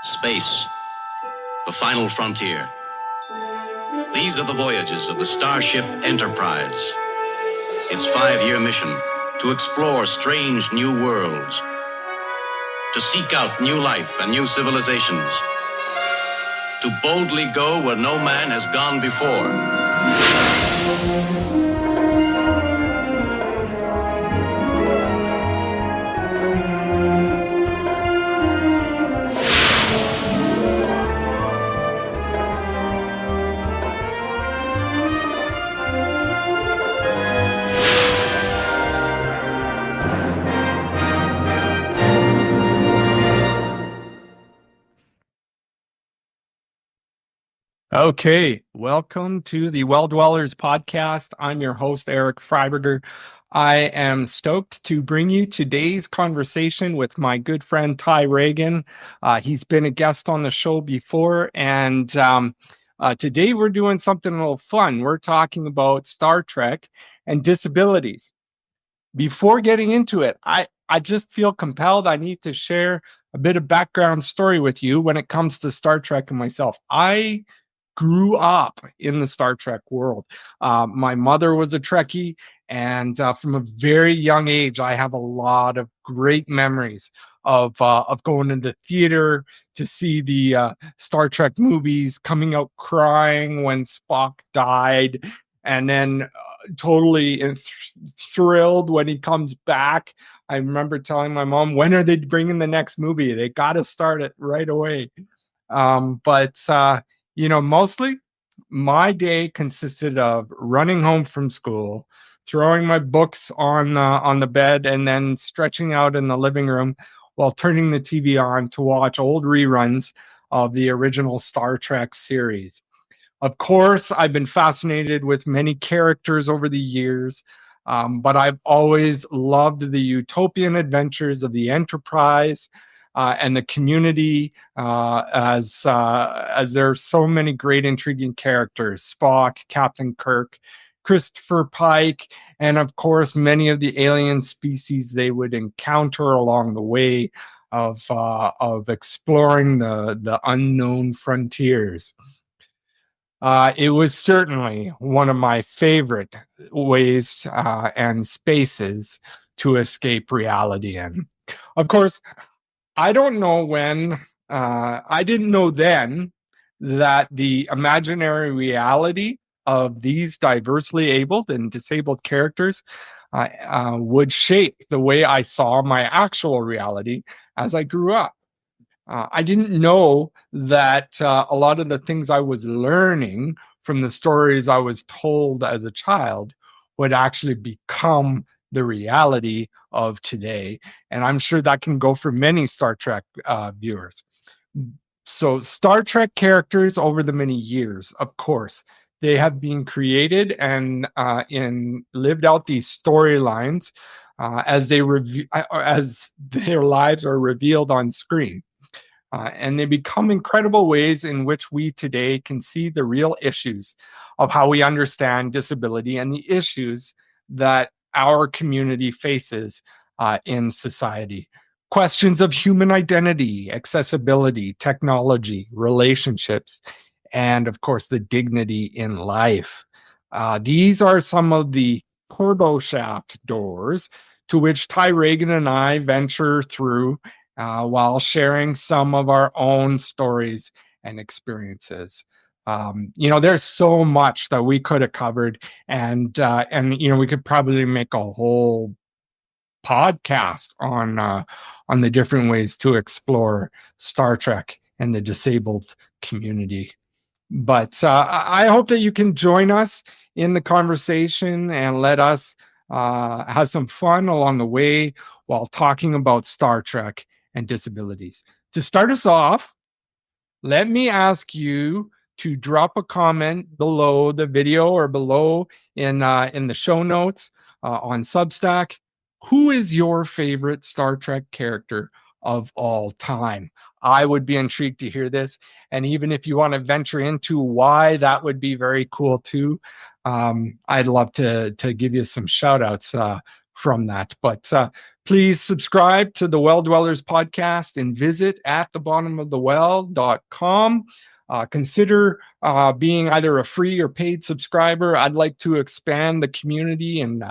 Space, the final frontier. These are the voyages of the Starship Enterprise. Its 5-year mission, to explore strange new worlds, to seek out new life and new civilizations, to boldly go where no man has gone before. Okay, welcome to the Well Dwellers podcast. I'm your host, Eric Freiberger. I am stoked to bring you today's conversation with my good friend, Ty Ragan. He's been a guest on the show before, and today we're doing something a little fun. We're talking about Star Trek and disabilities. Before getting into it, I just feel compelled. I need to share a bit of background story with you when it comes to Star Trek and myself. I grew up in the Star Trek world. My mother was a Trekkie, and from a very young age, I have a lot of great memories of going into theater to see the Star Trek movies, coming out crying when Spock died, and then totally thrilled when he comes back. I remember telling my mom, when are they bringing the next movie? They got to start it right away. Mostly my day consisted of running home from school, throwing my books on the bed, and then stretching out in the living room while turning the TV on to watch old reruns of the original Star Trek series. Of course, I've been fascinated with many characters over the years, but I've always loved the utopian adventures of the Enterprise, and the community, as there are so many great, intriguing characters: Spock, Captain Kirk, Christopher Pike, and of course, many of the alien species they would encounter along the way of exploring the unknown frontiers. It was certainly one of my favorite ways and spaces to escape reality in. Of course, I don't know when, I didn't know then that the imaginary reality of these diversely abled and disabled characters would shape the way I saw my actual reality as I grew up. I didn't know that a lot of the things I was learning from the stories I was told as a child would actually become the reality of today. And I'm sure that can go for many Star Trek viewers. So Star Trek characters over the many years, of course, they have been created and lived out these storylines as their lives are revealed on screen. And they become incredible ways in which we today can see the real issues of how we understand disability and the issues that our community faces in society. Questions of human identity, accessibility, technology, relationships, and of course, the dignity in life. These are some of the turbo shaft doors to which Ty Ragan and I venture through while sharing some of our own stories and experiences. There's so much that we could have covered, and we could probably make a whole podcast on the different ways to explore Star Trek and the disabled community. But I hope that you can join us in the conversation and let us have some fun along the way while talking about Star Trek and disabilities. To start us off, let me ask you to drop a comment below the video or below in the show notes on Substack. Who is your favorite Star Trek character of all time? I would be intrigued to hear this. And even if you want to venture into why, that would be very cool too. I'd love to give you some shout outs from that. But Please subscribe to the Well Dwellers podcast and visit atthebottomofthewell.com. Consider being either a free or paid subscriber. I'd like to expand the community and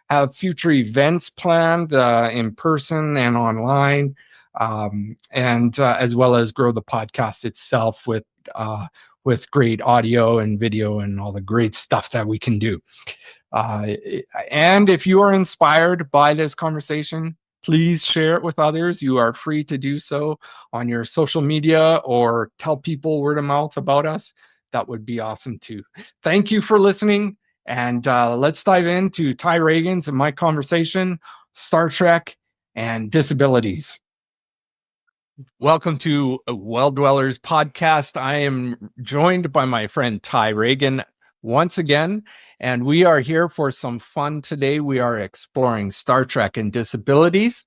have future events planned in person and online, and as well as grow the podcast itself with great audio and video and all the great stuff that we can do. And if you are inspired by this conversation, please share it with others. You are free to do so on your social media or tell people word of mouth about us. That would be awesome too. Thank you for listening. And let's dive into Ty Ragan's and my conversation, Star Trek and disabilities. Welcome to Well Dwellers podcast. I am joined by my friend Ty Ragan once again, and we are here for some fun today. We are exploring Star Trek and disabilities,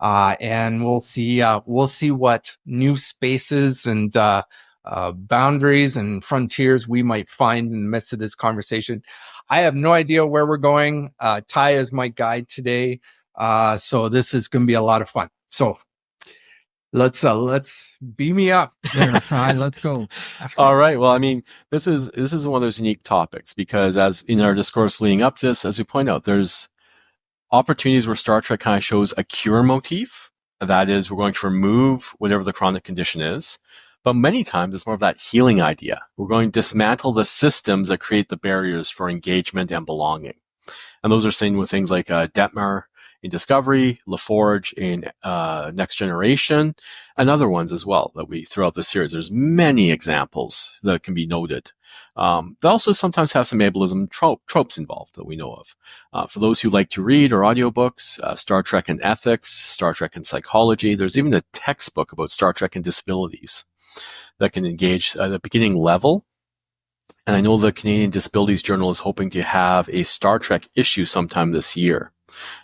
and we'll see what new spaces and boundaries and frontiers we might find in the midst of this conversation. I have no idea where we're going. Ty is my guide today, so this is going to be a lot of fun. So let's beam me up there, Ty. Let's go. All right. Well, I mean, this is one of those unique topics because, as in our discourse leading up to this, as we point out, there's opportunities where Star Trek kind of shows a cure motif. That is, we're going to remove whatever the chronic condition is. But many times it's more of that healing idea. We're going to dismantle the systems that create the barriers for engagement and belonging. And those are seen with things like Detmer in Discovery, LaForge in Next Generation, and other ones as well that we throughout the series. There's many examples that can be noted. They also sometimes have some ableism tropes involved that we know of. For those who like to read or audiobooks, Star Trek and Ethics, Star Trek and Psychology, there's even a textbook about Star Trek and Disabilities that can engage at the beginning level. And I know the Canadian Disabilities Journal is hoping to have a Star Trek issue sometime this year.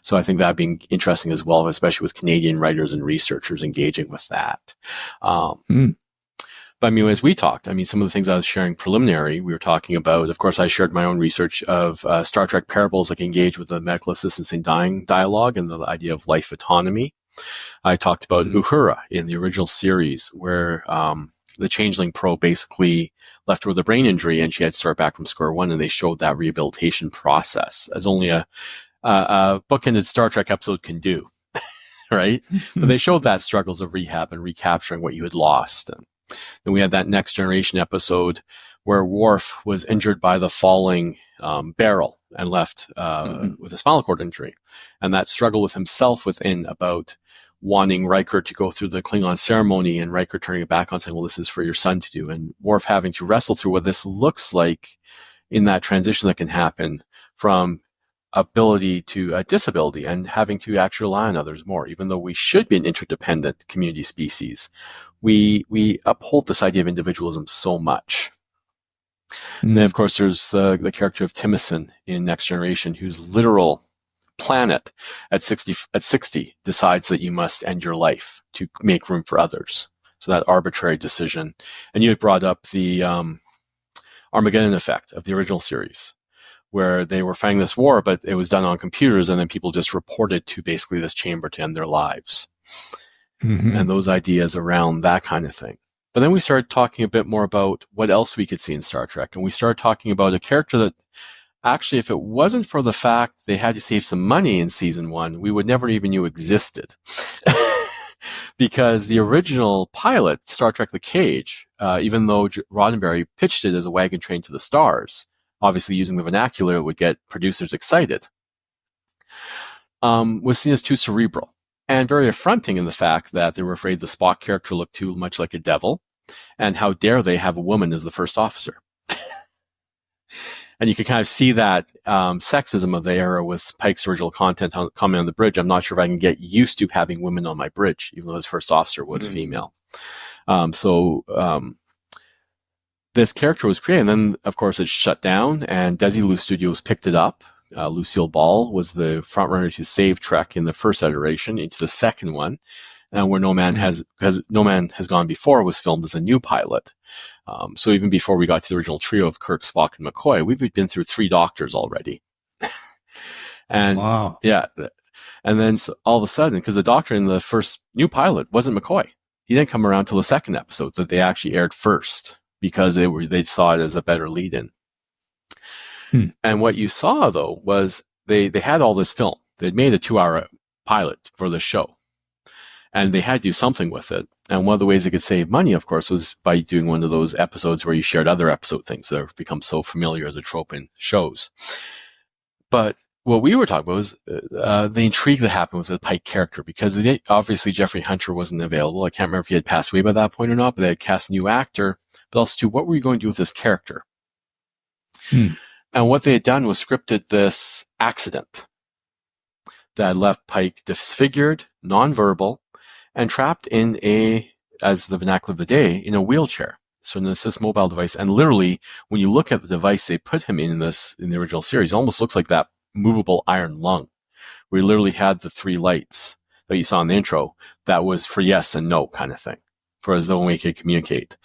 So I think that'd be interesting as well, especially with Canadian writers and researchers engaging with that. But I mean, as we talked, I mean, some of the things I was sharing preliminary, we were talking about, of course, I shared my own research of Star Trek parables that engage with the medical assistance in dying dialogue and the idea of life autonomy. I talked about Uhura in the original series where the Changeling Pro basically left her with a brain injury and she had to start back from square one, and they showed that rehabilitation process as only a bookended Star Trek episode can do, right? But they showed that struggles of rehab and recapturing what you had lost. And then we had that Next Generation episode where Worf was injured by the falling barrel and left with a spinal cord injury. And that struggle with himself within about wanting Riker to go through the Klingon ceremony and Riker turning it back on saying, well, this is for your son to do. And Worf having to wrestle through what this looks like in that transition that can happen from ability to a disability and having to actually rely on others more. Even though we should be an interdependent community species, we uphold this idea of individualism so much. And then, of course, there's the character of Timothy in Next Generation, whose literal planet at 60 decides that you must end your life to make room for others. So that arbitrary decision. And you had brought up the Armageddon effect of the original series, where they were fighting this war, but it was done on computers, and then people just reported to basically this chamber to end their lives. And those ideas around that kind of thing. But then we started talking a bit more about what else we could see in Star Trek. And we started talking about a character that actually, if it wasn't for the fact they had to save some money in season 1, we would never even knew existed. Because the original pilot, Star Trek The Cage, even though Roddenberry pitched it as a wagon train to the stars, obviously using the vernacular, it would get producers excited, was seen as too cerebral and very affronting in the fact that they were afraid the Spock character looked too much like a devil, and how dare they have a woman as the first officer. And you can kind of see that sexism of the era with Pike's original comment on the bridge. I'm not sure if I can get used to having women on my bridge, even though his first officer was female. This character was created, and then, of course, it shut down, and Desilu Studios picked it up. Lucille Ball was the frontrunner to save Trek in the first iteration into the second one, where No Man Has Gone Before was filmed as a new pilot. So even before we got to the original trio of Kirk, Spock, and McCoy, we've been through 3 doctors already. And wow. Yeah. And then all of a sudden, because the doctor in the first new pilot wasn't McCoy, he didn't come around till the second episode that they actually aired first because they saw it as a better lead-in. And what you saw though was they had all this film. They'd made a 2-hour pilot for the show, and they had to do something with it. And one of the ways they could save money, of course, was by doing one of those episodes where you shared other episode things that have become so familiar as a trope in shows. But what we were talking about was the intrigue that happened with the Pike character, because obviously Jeffrey Hunter wasn't available. I can't remember if he had passed away by that point or not, but they had cast a new actor. But also, too, what were you going to do with this character? And what they had done was scripted this accident that left Pike disfigured, nonverbal, and trapped in as the vernacular of the day, in a wheelchair. So an assist mobile device. And literally, when you look at the device they put him in the original series, it almost looks like that movable iron lung. We literally had the 3 lights that you saw in the intro. That was for yes and no kind of thing, for as though we could communicate.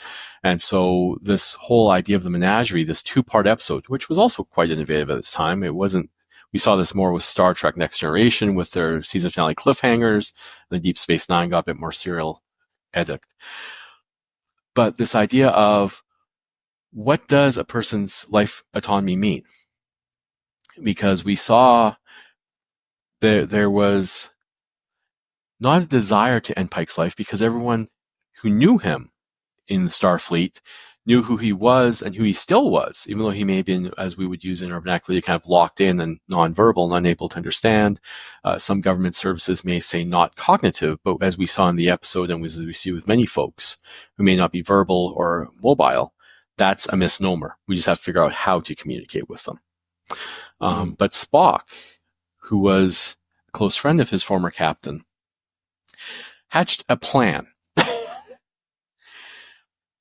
And so this whole idea of the menagerie, this 2-part episode, which was also quite innovative at its time. It wasn't, we saw this more with Star Trek Next Generation with their season finale cliffhangers. The Deep Space Nine got a bit more serial edict. But this idea of what does a person's life autonomy mean? Because we saw there was not a desire to end Pike's life, because everyone who knew him in the Starfleet knew who he was and who he still was, even though he may have been, as we would use in our vernacular, kind of locked in and nonverbal and unable to understand. Some government services may say not cognitive, but as we saw in the episode, and as we see with many folks who may not be verbal or mobile, that's a misnomer. We just have to figure out how to communicate with them. But Spock, who was a close friend of his former captain, hatched a plan.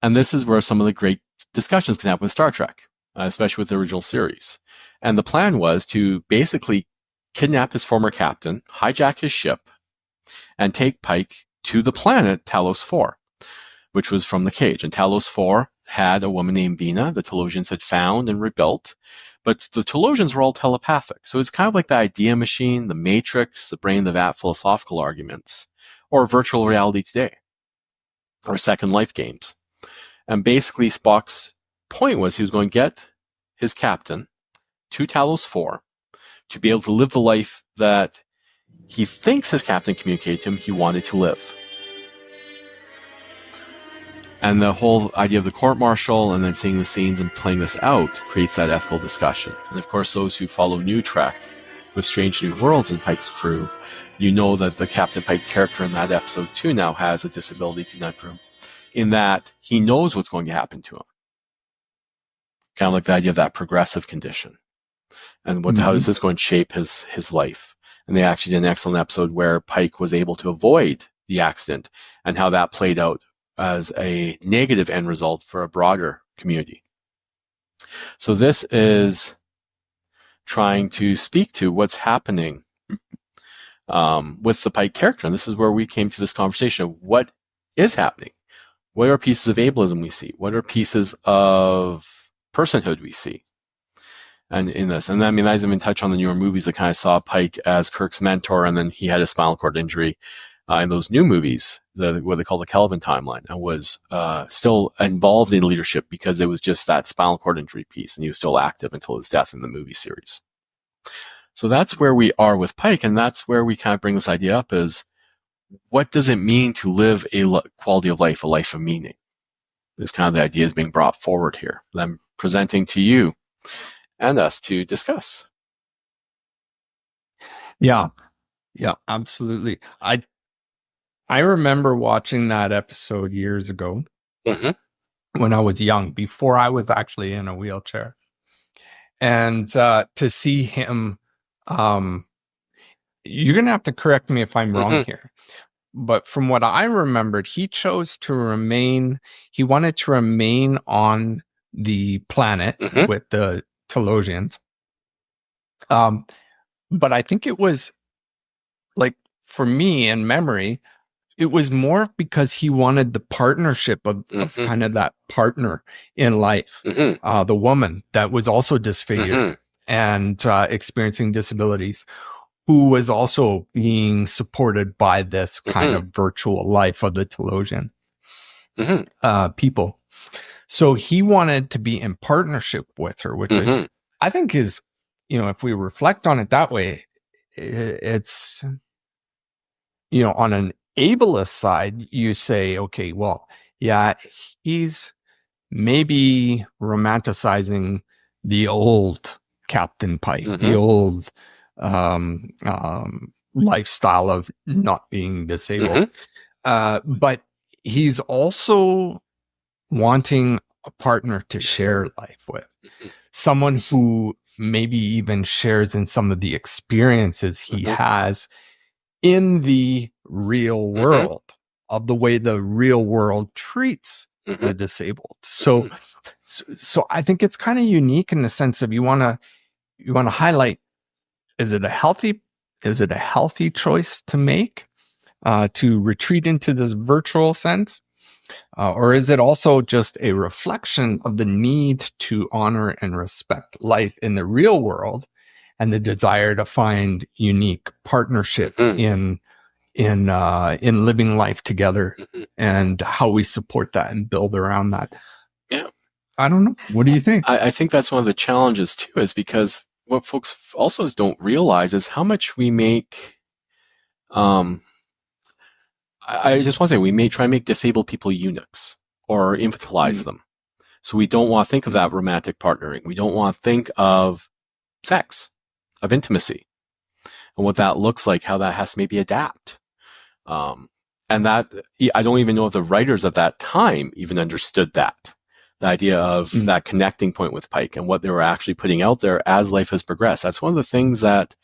And this is where some of the great discussions can happen with Star Trek, especially with the original series. And the plan was to basically kidnap his former captain, hijack his ship, and take Pike to the planet Talos 4, which was from the cage. And Talos 4 had a woman named Vina the Telosians had found and rebuilt, but the Telosians were all telepathic. So it's kind of like the idea machine, the Matrix, the brain, the vat philosophical arguments, or virtual reality today, or Second Life games. And basically, Spock's point was he was going to get his captain to Talos 4 to be able to live the life that he thinks his captain communicated to him he wanted to live. And the whole idea of the court-martial and then seeing the scenes and playing this out creates that ethical discussion. And of course, those who follow New Trek with Strange New Worlds and Pike's crew, you know that the Captain Pike character in that episode too now has a disability conundrum, in that he knows what's going to happen to him. Kind of like the idea of that progressive condition. And how is this going to shape his life? And they actually did an excellent episode where Pike was able to avoid the accident and how that played out as a negative end result for a broader community. So this is trying to speak to what's happening with the Pike character. And this is where we came to this conversation of what is happening. What are pieces of ableism we see? What are pieces of personhood we see? And in this, and I mean, I even touch on the newer movies that kind of saw Pike as Kirk's mentor, and then he had a spinal cord injury in those new movies, what they call the Kelvin timeline, and was still involved in leadership because it was just that spinal cord injury piece, and he was still active until his death in the movie series. So that's where we are with Pike, and that's where we kind of bring this idea up is, what does it mean to live a quality of life, a life of meaning? This kind of the idea is being brought forward here. That I'm presenting to you and us to discuss. Yeah, absolutely. I remember watching that episode years ago when I was young, before I was actually in a wheelchair. And to see him, you're going to have to correct me if I'm wrong here. But from what I remembered, he chose to remain, he wanted to remain on the planet with the Telosians. But I think it was, like, for me in memory, it was more because he wanted the partnership of kind of that partner in life, the woman that was also disfigured and experiencing disabilities. who was also being supported by this kind of virtual life of the Telosian people. So he wanted to be in partnership with her, which I think is, if we reflect on it that way, it's, on an ableist side, you say, okay, well, yeah, he's maybe romanticizing the old Captain Pike, the old lifestyle of not being disabled. But he's also wanting a partner to share life with, someone who maybe even shares in some of the experiences he has in the real world, of the way the real world treats the disabled. So I think it's kind of unique in the sense of you want to highlight, is it a healthy choice to make, to retreat into this virtual sense? Or is it also just a reflection of the need to honor and respect life in the real world and the desire to find unique partnership in living life together and how we support that and build around that? Yeah. I don't know. What do you think? I think that's one of the challenges too, is because what folks also don't realize is how much we make, I just want to say, we may try and make disabled people eunuchs or infantilize them. So we don't want to think of that romantic partnering. We don't want to think of sex, of intimacy, and what that looks like, how that has to maybe adapt. And that, I don't even know if the writers at that time even understood that. The idea of that connecting point with Pike and what they were actually putting out there as life has progressed. That's one of the things that,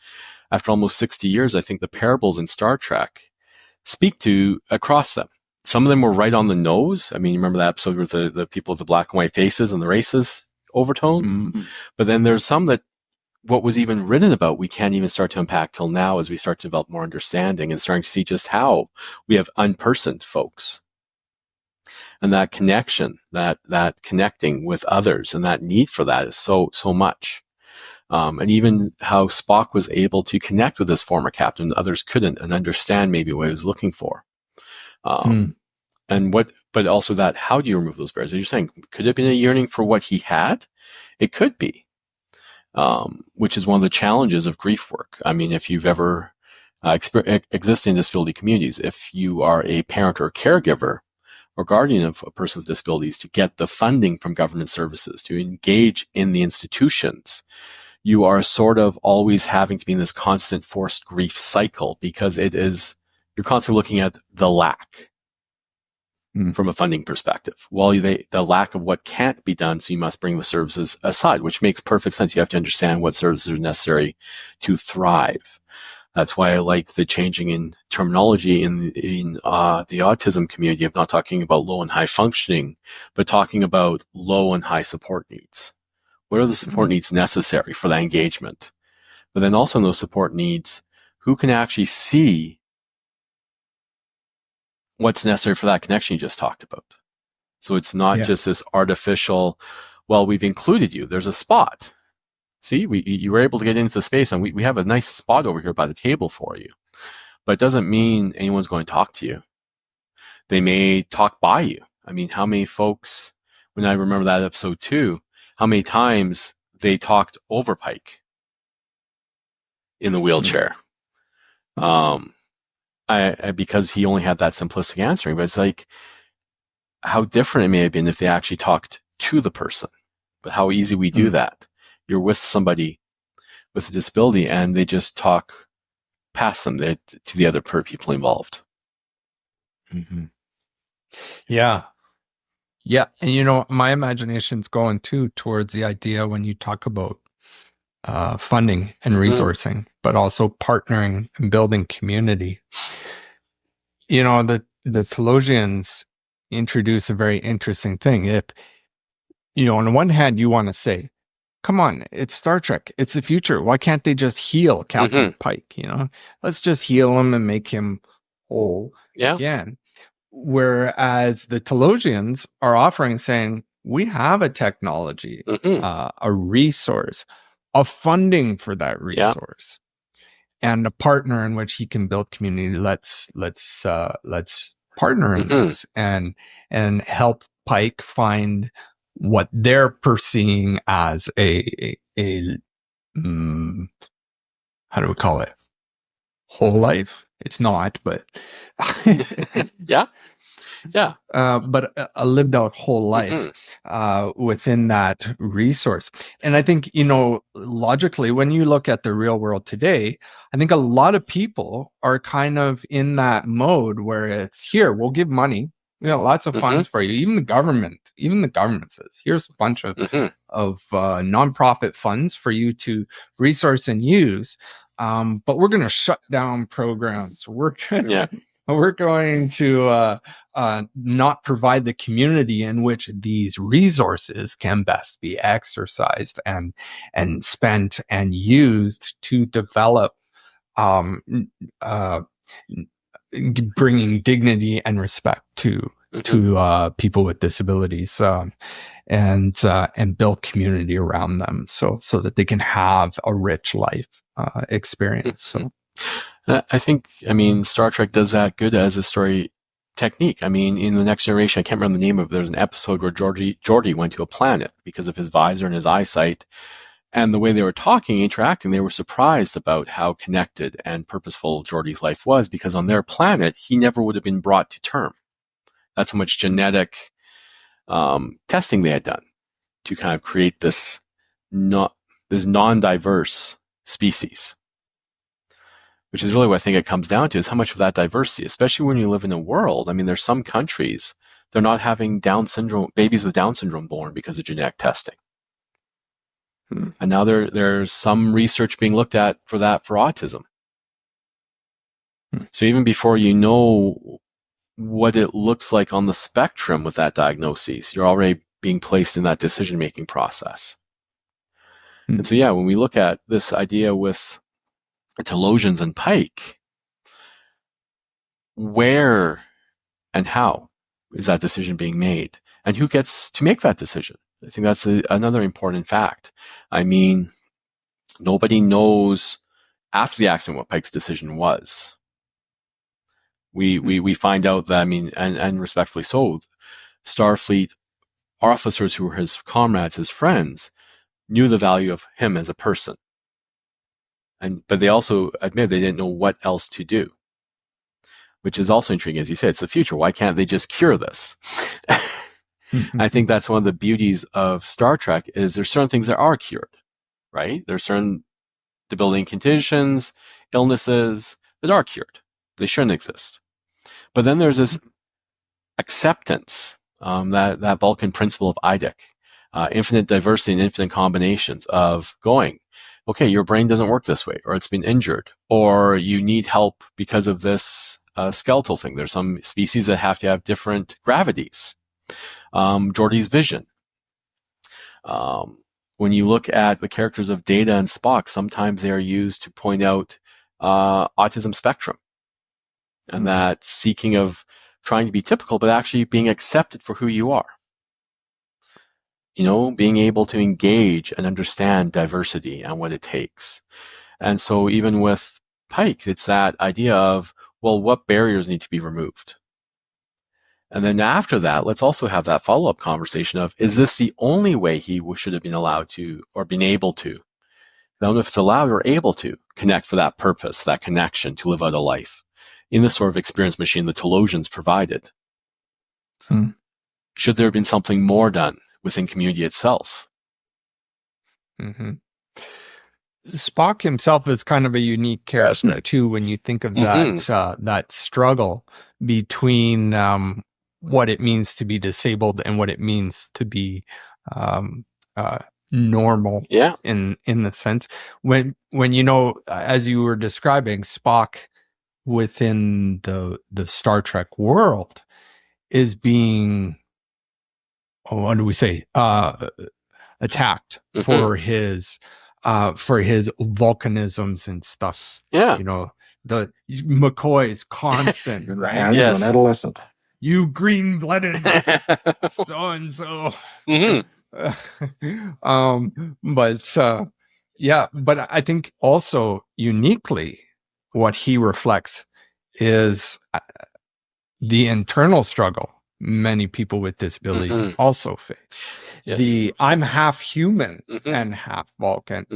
after almost 60 years, I think the parables in Star Trek speak to across them. Some of them were right on the nose. I mean, you remember that episode with the people with the black and white faces and the racist overtone? But then there's some that what was even written about, we can't even start to unpack till now, as we start to develop more understanding and starting to see just how we have unpersoned folks. And that connection, that connecting with others, and that need for that is so much. And even how Spock was able to connect with his former captain, others couldn't, and understand maybe what he was looking for. But also that, how do you remove those barriers? As you're saying, could it have been a yearning for what he had? It could be, which is one of the challenges of grief work. I mean, if you've ever existed in disability communities, if you are a parent or caregiver or guardian of a person with disabilities, to get the funding from government services, to engage in the institutions, you are sort of always having to be in this constant forced grief cycle, because you're constantly looking at the lack from a funding perspective. Well, the lack of what can't be done, so you must bring the services aside, which makes perfect sense. You have to understand what services are necessary to thrive. That's why I like the changing in terminology in the autism community of not talking about low and high functioning, but talking about low and high support needs. What are the support needs necessary for that engagement? But then also in those support needs, who can actually see what's necessary for that connection you just talked about? So it's not just this artificial, well, we've included you, there's a spot. See, you were able to get into the space, and we have a nice spot over here by the table for you. But it doesn't mean anyone's going to talk to you. They may talk by you. I mean, how many folks, when I remember that episode too, how many times they talked over Pike in the wheelchair? Because he only had that simplistic answering. But it's like, how different it may have been if they actually talked to the person. But how easy we do that. You're with somebody with a disability and they just talk past them to the other people involved. Yeah. And my imagination's going too towards the idea when you talk about funding and resourcing, but also partnering and building community. The Telosians introduce a very interesting thing. If, on the one hand, you want to say, come on, it's Star Trek. It's the future. Why can't they just heal Captain Pike? Let's just heal him and make him whole again. Whereas the Telosians are offering, saying, we have a technology, a resource, a funding for that resource. and a partner in which he can build community. Let's partner in this and help Pike find what they're perceiving as a how do we call it? Whole life? It's not, but yeah. but a lived out whole life within that resource. And I think, logically, when you look at the real world today, I think a lot of people are kind of in that mode where it's here, we'll give money, lots of funds for you. Even the government says, here's a bunch of nonprofit funds for you to resource and use. But we're going to shut down programs. We're going to not provide the community in which these resources can best be exercised and spent and used to develop, bringing dignity and respect to people with disabilities, and build community around them so that they can have a rich life experience. So I think, Star Trek does that good as a story technique. In The Next Generation, I can't remember the name of it, there's an episode where Geordi went to a planet because of his visor and his eyesight. And the way they were talking, interacting, they were surprised about how connected and purposeful Geordi's life was, because on their planet, he never would have been brought to term. That's how much genetic testing they had done to kind of create this non-diverse species, which is really what I think it comes down to, is how much of that diversity, especially when you live in a world. There's some countries, they're not having babies with Down syndrome born because of genetic testing. And now there's some research being looked at for autism. So even before you know what it looks like on the spectrum with that diagnosis, you're already being placed in that decision-making process. And so, when we look at this idea with Telosians and Pike, where and how is that decision being made? And who gets to make that decision? I think that's another important fact. Nobody knows after the accident what Pike's decision was. We find out that, and respectfully so, Starfleet officers who were his comrades, his friends, knew the value of him as a person. But they also admit they didn't know what else to do, which is also intriguing. As you said, it's the future. Why can't they just cure this? I think that's one of the beauties of Star Trek, is there's certain things that are cured, right? There's certain debilitating conditions, illnesses that are cured. They shouldn't exist. But then there's this acceptance, that Vulcan principle of IDIC, infinite diversity and infinite combinations of going, okay, your brain doesn't work this way, or it's been injured, or you need help because of this skeletal thing. There's some species that have to have different gravities. Geordi's vision. When you look at the characters of Data and Spock, sometimes they are used to point out autism spectrum, and that seeking of trying to be typical, but actually being accepted for who you are. Being able to engage and understand diversity and what it takes. And so even with Pike, it's that idea of, well, what barriers need to be removed? And then after that, let's also have that follow-up conversation of, is this the only way he should have been allowed to, or been able to? I don't know if it's allowed or able to connect for that purpose, that connection to live out a life in the sort of experience machine the Telosians provided. Should there have been something more done within community itself? Spock himself is kind of a unique character too, when you think of that struggle between what it means to be disabled and what it means to be normal. In the sense when as you were describing, Spock within the Star Trek world is being, what do we say, attacked for his volcanisms and stuff. The McCoy's constant, right? Yes. An adolescent. You green-blooded so and so. But I think also uniquely, what he reflects is the internal struggle many people with disabilities also face. Yes. I'm half human and half Vulcan,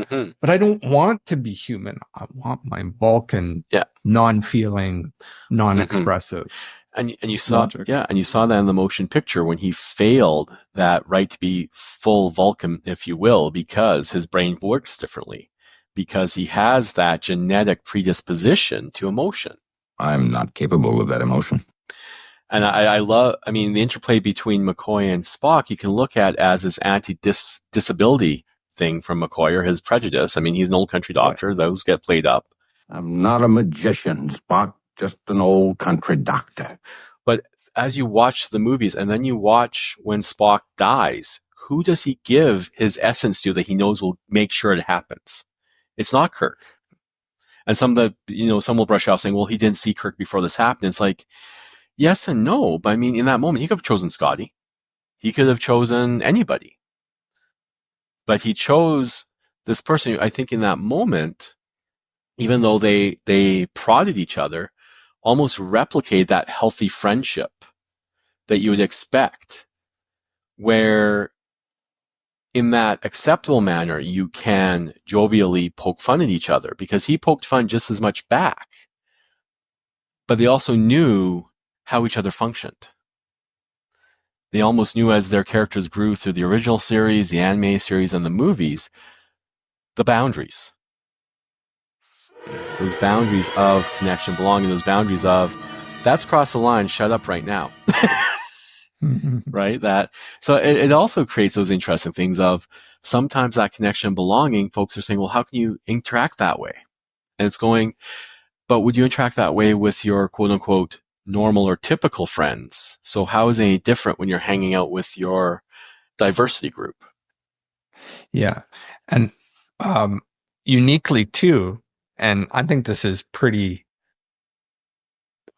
but I don't want to be human. I want my Vulcan non-feeling, non-expressive. And you saw logic. and you saw that in the motion picture when he failed that right to be full Vulcan, if you will, because his brain works differently, because he has that genetic predisposition to emotion. I'm not capable of that emotion. And I love, I mean, the interplay between McCoy and Spock, you can look at as his anti-disability thing from McCoy, or his prejudice. I mean, he's an old country doctor. Right. Those get played up. I'm not a magician, Spock, just an old country doctor. But as you watch the movies, and then you watch when Spock dies, who does he give his essence to that he knows will make sure it happens? It's not Kirk. And some will brush off saying, well, he didn't see Kirk before this happened. It's like, yes and no, but I mean, in that moment, he could have chosen Scotty. He could have chosen anybody. But he chose this person who, I think in that moment, even though they prodded each other, almost replicate that healthy friendship that you would expect, where in that acceptable manner, you can jovially poke fun at each other, because he poked fun just as much back. But they also knew how each other functioned. They almost knew, as their characters grew through the original series, the anime series, and the movies, the boundaries. Those boundaries of connection, belonging, those boundaries of, that's crossed the line, shut up right now. Right? So it also creates those interesting things of, sometimes that connection and belonging, folks are saying, well, how can you interact that way? And it's going, but would you interact that way with your quote unquote normal or typical friends? So how is it any different when you're hanging out with your diversity group? Yeah. And uniquely too, and I think this is pretty,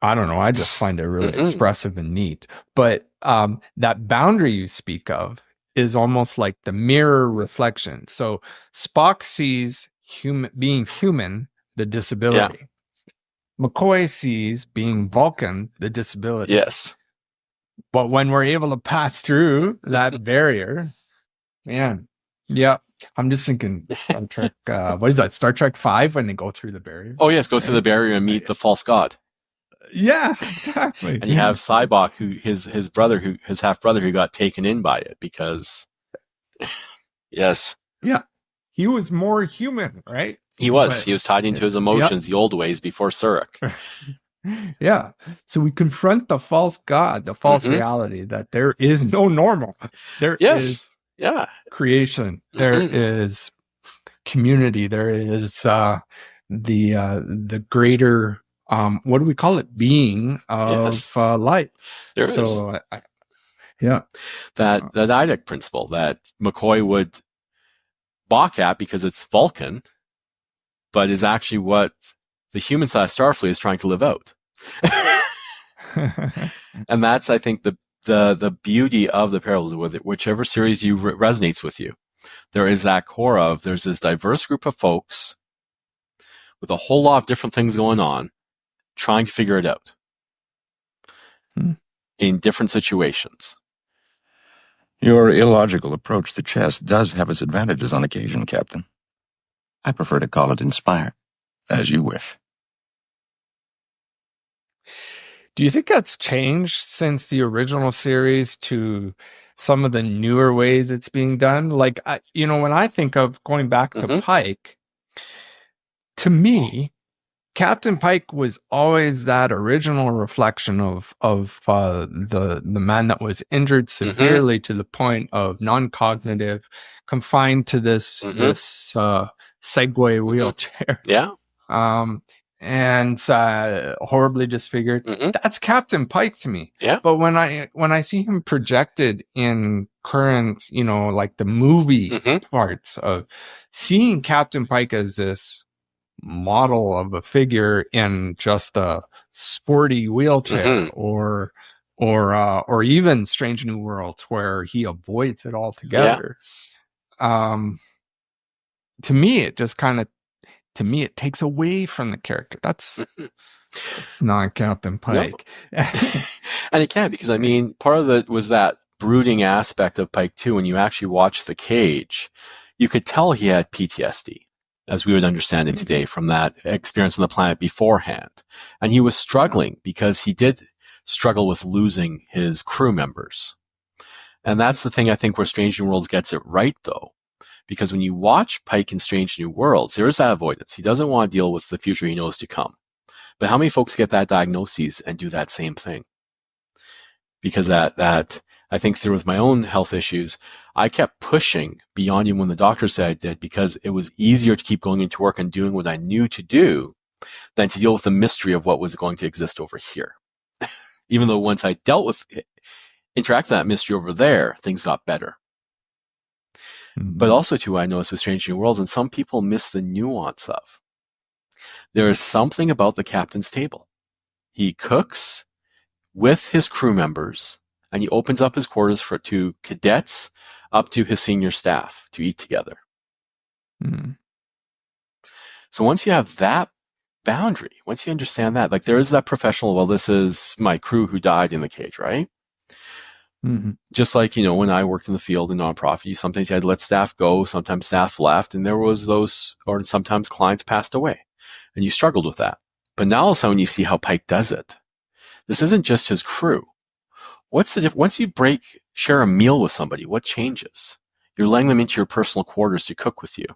I don't know, I just find it really expressive and neat. But that boundary you speak of is almost like the mirror reflection. So Spock sees being human, the disability. Yeah. McCoy sees being Vulcan, the disability. Yes. But when we're able to pass through that barrier, man, yeah. I'm just thinking Star Trek, what is that? Star Trek 5 when they go through the barrier? Oh yes, go through the barrier and meet the false god. Yeah, exactly. And you have Cybok, who his half brother who got taken in by it because yes. Yeah. He was more human, right? He was tied into his emotions the old ways before Surik. Yeah. So we confront the false god, the false reality that there is no normal. There is creation. There is community. There is the greater what do we call it? Being of light. There is. That Didact principle that McCoy would balk at because it's Vulcan, but is actually what the human side of Starfleet is trying to live out. And that's, I think, the beauty of the parallel with it. Whichever series you resonates with you, there is that core of, there's this diverse group of folks with a whole lot of different things going on, trying to figure it out in different situations. Your illogical approach to chess does have its advantages on occasion, Captain. I prefer to call it inspired, as you wish. Do you think that's changed since the original series to some of the newer ways it's being done? Like, when I think of going back to Pike, to me, Captain Pike was always that original reflection of the man that was injured severely to the point of non-cognitive, confined to this Segway wheelchair. Yeah. And horribly disfigured. That's Captain Pike to me. Yeah. But when I see him projected in current, like the movie parts of seeing Captain Pike as this model of a figure in just a sporty wheelchair, or even Strange New Worlds where he avoids it altogether. To me, it just kind of to me, it takes away from the character. That's not Captain Pike. No. And it can, because I mean, part of it was that brooding aspect of Pike too. When you actually watch The Cage, you could tell he had PTSD, as we would understand it today, from that experience on the planet beforehand. And he was struggling because he did struggle with losing his crew members. And that's the thing, I think, where Strange New Worlds gets it right, though. Because when you watch Pike in Strange New Worlds, there is that avoidance. He doesn't want to deal with the future he knows to come. But how many folks get that diagnosis and do that same thing? Because that I think through with my own health issues, I kept pushing beyond even when the doctor said I did, because it was easier to keep going into work and doing what I knew to do than to deal with the mystery of what was going to exist over here. Even though once I dealt with it, interact with that mystery over there, things got better. Mm-hmm. But also too, I noticed with Strange New Worlds, and some people miss the nuance of, there is something about the captain's table. He cooks with his crew members, and he opens up his quarters to cadets up to his senior staff to eat together. Mm-hmm. So once you have that boundary, once you understand that, like there is that professional, well, this is my crew who died in the cage, right? Mm-hmm. Just like, when I worked in the field in nonprofit, sometimes you had to let staff go, sometimes staff left, and there was those, or sometimes clients passed away, and you struggled with that. But now all of a sudden you see how Pike does it. This isn't just his crew. What's the difference? Once you share a meal with somebody, what changes? You're letting them into your personal quarters to cook with you.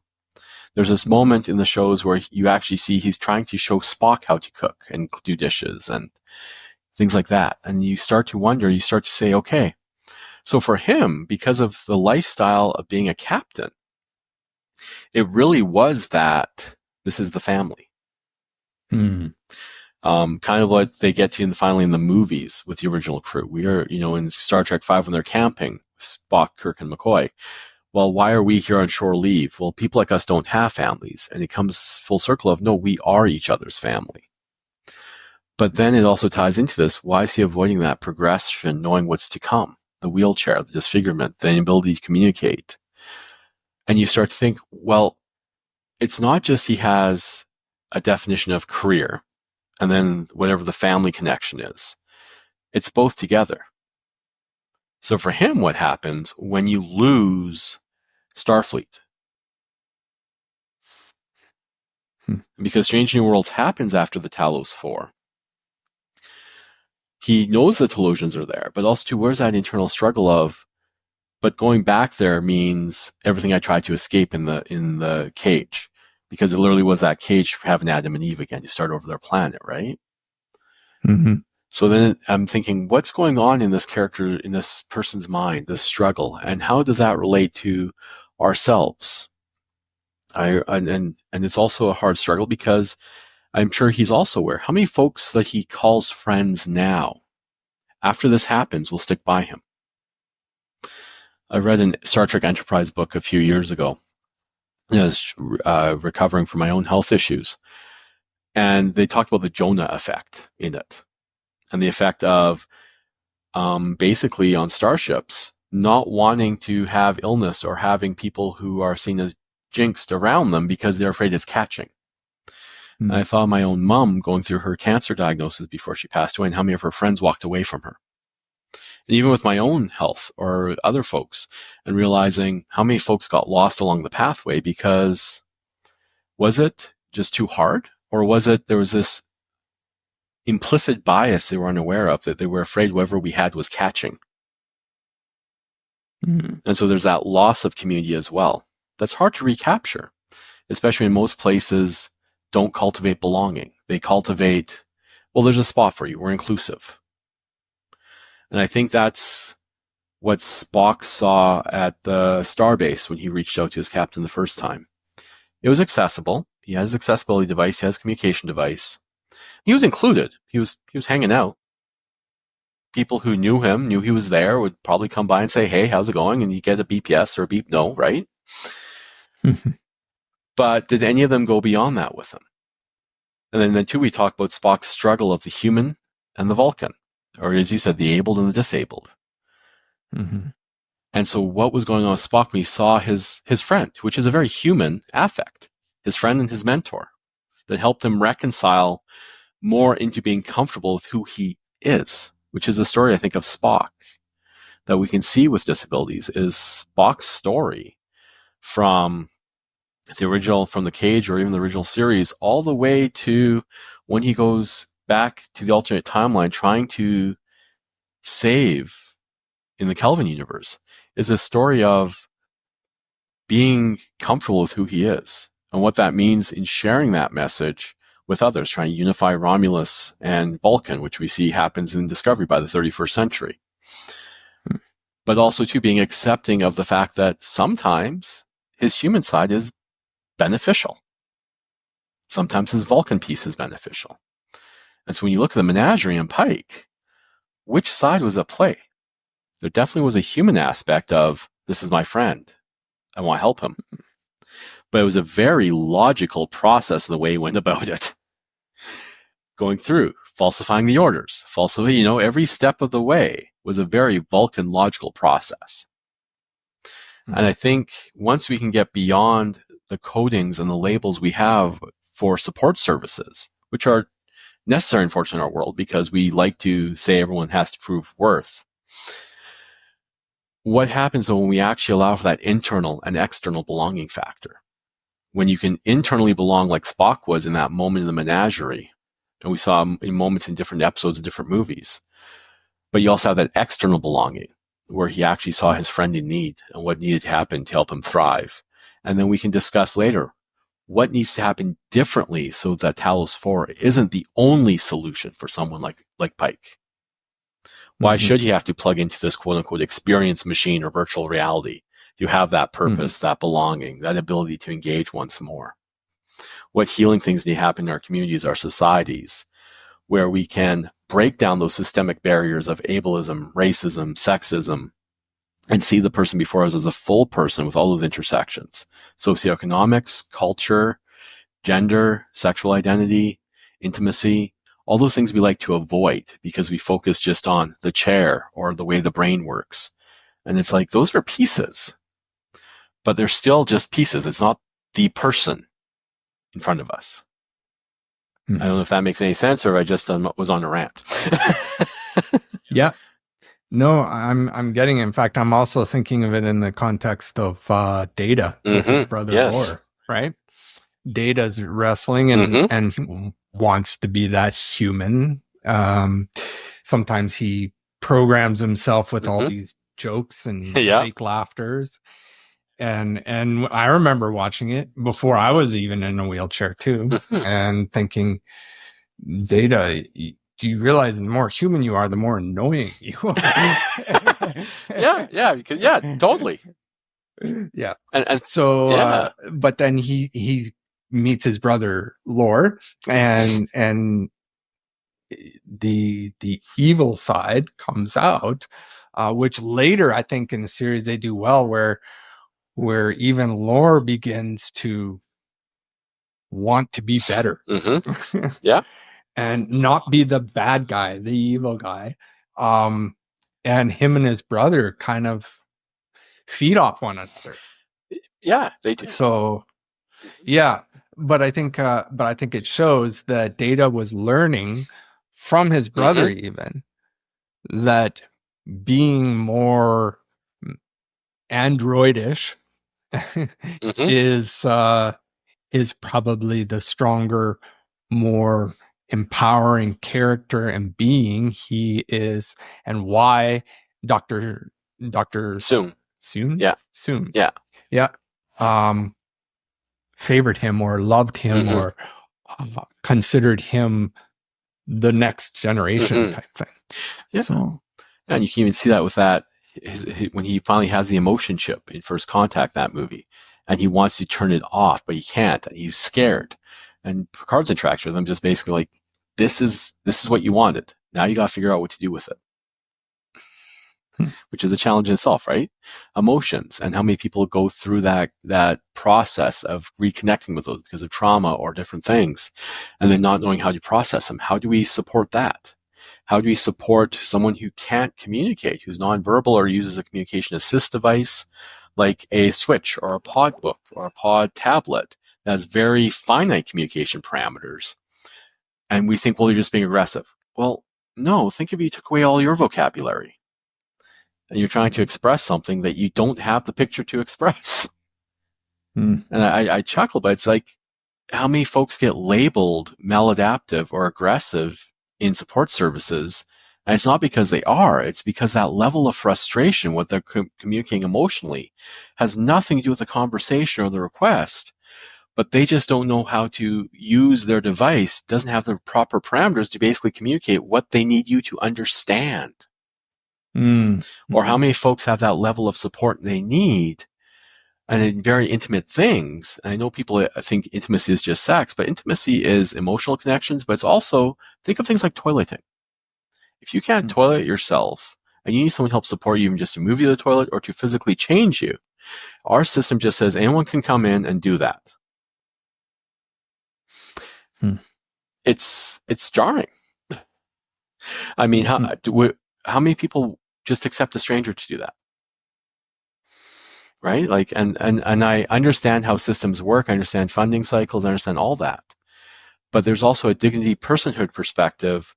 There's this moment in the shows where you actually see he's trying to show Spock how to cook and do dishes and things like that. And you start to wonder, you start to say, okay, so for him, because of the lifestyle of being a captain, it really was that this is the family. Hmm. Kind of what they get to finally in the movies with the original crew. We are, in Star Trek V when they're camping, Spock, Kirk, and McCoy. Well, why are we here on shore leave? Well, people like us don't have families. And it comes full circle of, no, we are each other's family. But then it also ties into this. Why is he avoiding that progression, knowing what's to come? The wheelchair, the disfigurement, the inability to communicate. And you start to think, well, it's not just he has a definition of career and then whatever the family connection is. It's both together. So for him, what happens when you lose Starfleet? Because Strange New Worlds happens after the Talos 4. He knows the Telosians are there, but also too, where's that internal struggle of, but going back there means everything I tried to escape in the cage, because it literally was that cage for having Adam and Eve again to start over their planet, right? Mm-hmm. So then I'm thinking, what's going on in this character, in this person's mind, this struggle, and how does that relate to ourselves? And it's also a hard struggle because I'm sure he's also aware. How many folks that he calls friends now, after this happens, will stick by him? I read a Star Trek Enterprise book a few years ago. I was recovering from my own health issues. And they talked about the Jonah effect in it. And the effect of basically on starships, not wanting to have illness or having people who are seen as jinxed around them because they're afraid it's catching. Mm-hmm. I thought of my own mom going through her cancer diagnosis before she passed away and how many of her friends walked away from her. And even with my own health or other folks, and realizing how many folks got lost along the pathway because was it just too hard? Or was it there was this implicit bias they were unaware of, that they were afraid whatever we had was catching? Mm-hmm. And so there's that loss of community as well. That's hard to recapture, especially in most places don't cultivate belonging. They cultivate, well, there's a spot for you. We're inclusive. And I think that's what Spock saw at the starbase when he reached out to his captain the first time. It was accessible. He has his accessibility device. He has a communication device. He was included. He was hanging out. People who knew him, knew he was there, would probably come by and say, hey, how's it going? And you get a beep yes or a beep no, right? But did any of them go beyond that with him? And then too, we talk about Spock's struggle of the human and the Vulcan, or as you said, the abled and the disabled. Mm-hmm. And so what was going on with Spock when he saw his friend, which is a very human affect, his friend and his mentor, that helped him reconcile more into being comfortable with who he is, which is the story, I think, of Spock that we can see with disabilities, is Spock's story from the original, from the Cage or even the original series, all the way to when he goes back to the alternate timeline trying to save in the Kelvin universe, is a story of being comfortable with who he is and what that means in sharing that message with others, trying to unify Romulus and Vulcan, which we see happens in Discovery by the 31st century. But also, too, being accepting of the fact that sometimes his human side is beneficial. Sometimes his Vulcan piece is beneficial. And so when you look at the menagerie in Pike, which side was at play? There definitely was a human aspect of, this is my friend, I want to help him. But it was a very logical process in the way he went about it. Going through, falsifying the orders, every step of the way was a very Vulcan logical process. And I think once we can get beyond the codings and the labels we have for support services, which are necessary, unfortunately, in our world, because we like to say everyone has to prove worth. What happens when we actually allow for that internal and external belonging factor? When you can internally belong like Spock was in that moment in the menagerie, and we saw in moments in different episodes of different movies, but you also have that external belonging where he actually saw his friend in need and what needed to happen to help him thrive. And then we can discuss later what needs to happen differently so that Talos 4 isn't the only solution for someone like Pike. Why should he have to plug into this quote-unquote experience machine or virtual reality to have that purpose, that belonging, that ability to engage once more? What healing things need to happen in our communities, our societies, where we can break down those systemic barriers of ableism, racism, sexism, and see the person before us as a full person with all those intersections. Socioeconomics, culture, gender, sexual identity, intimacy, all those things we like to avoid because we focus just on the chair or the way the brain works. And it's like, those are pieces, but they're still just pieces. It's not the person in front of us. I don't know if that makes any sense or if I just was on a rant. Yeah. No, I'm getting it. In fact, I'm also thinking of it in the context of Data, with his brother Lore, right? Data's wrestling and wants to be that human. Sometimes he programs himself with all these jokes and fake laughters. And I remember watching it before I was even in a wheelchair too, and thinking, Data, do you realize the more human you are, the more annoying you are? Totally. Yeah. And so, but then he meets his brother Lore, and the evil side comes out, which later I think in the series they do well, where even Lore begins to want to be better. Yeah. And not be the bad guy, the evil guy. And him and his brother kind of feed off one another. Yeah, they do. So, yeah. But I think it shows that Data was learning from his brother even that being more androidish is probably the stronger, more empowering character and being he is, and why Dr. Soon. Favored him or loved him or considered him the next generation type thing. Yeah. So, and you can even see that with that when he finally has the emotion chip in First Contact, that movie, and he wants to turn it off, but he can't, and he's scared. And Picard's interaction with him just basically like, this is what you wanted. Now you got to figure out what to do with it, which is a challenge in itself, right? Emotions, and how many people go through that process of reconnecting with those because of trauma or different things, and then not knowing how to process them. How do we support that? How do we support someone who can't communicate, who's nonverbal or uses a communication assist device like a Switch or a pod book or a pod tablet has very finite communication parameters. And we think, well, you're just being aggressive. Well, no, think if you took away all your vocabulary and you're trying to express something that you don't have the picture to express. And I chuckle, but it's like, how many folks get labeled maladaptive or aggressive in support services? And it's not because they are, it's because that level of frustration, what they're communicating emotionally, has nothing to do with the conversation or the request, but they just don't know how to use their device, doesn't have the proper parameters to basically communicate what they need you to understand. Or how many folks have that level of support they need, and in very intimate things. And I know people think intimacy is just sex, but intimacy is emotional connections, but it's also, think of things like toileting. If you can't toilet yourself and you need someone to help support you, even just to move you to the toilet or to physically change you, our system just says anyone can come in and do that. It's jarring. I mean, how many people just accept a stranger to do that? Right? Like, and I understand how systems work. I understand funding cycles. I understand all that. But there's also a dignity personhood perspective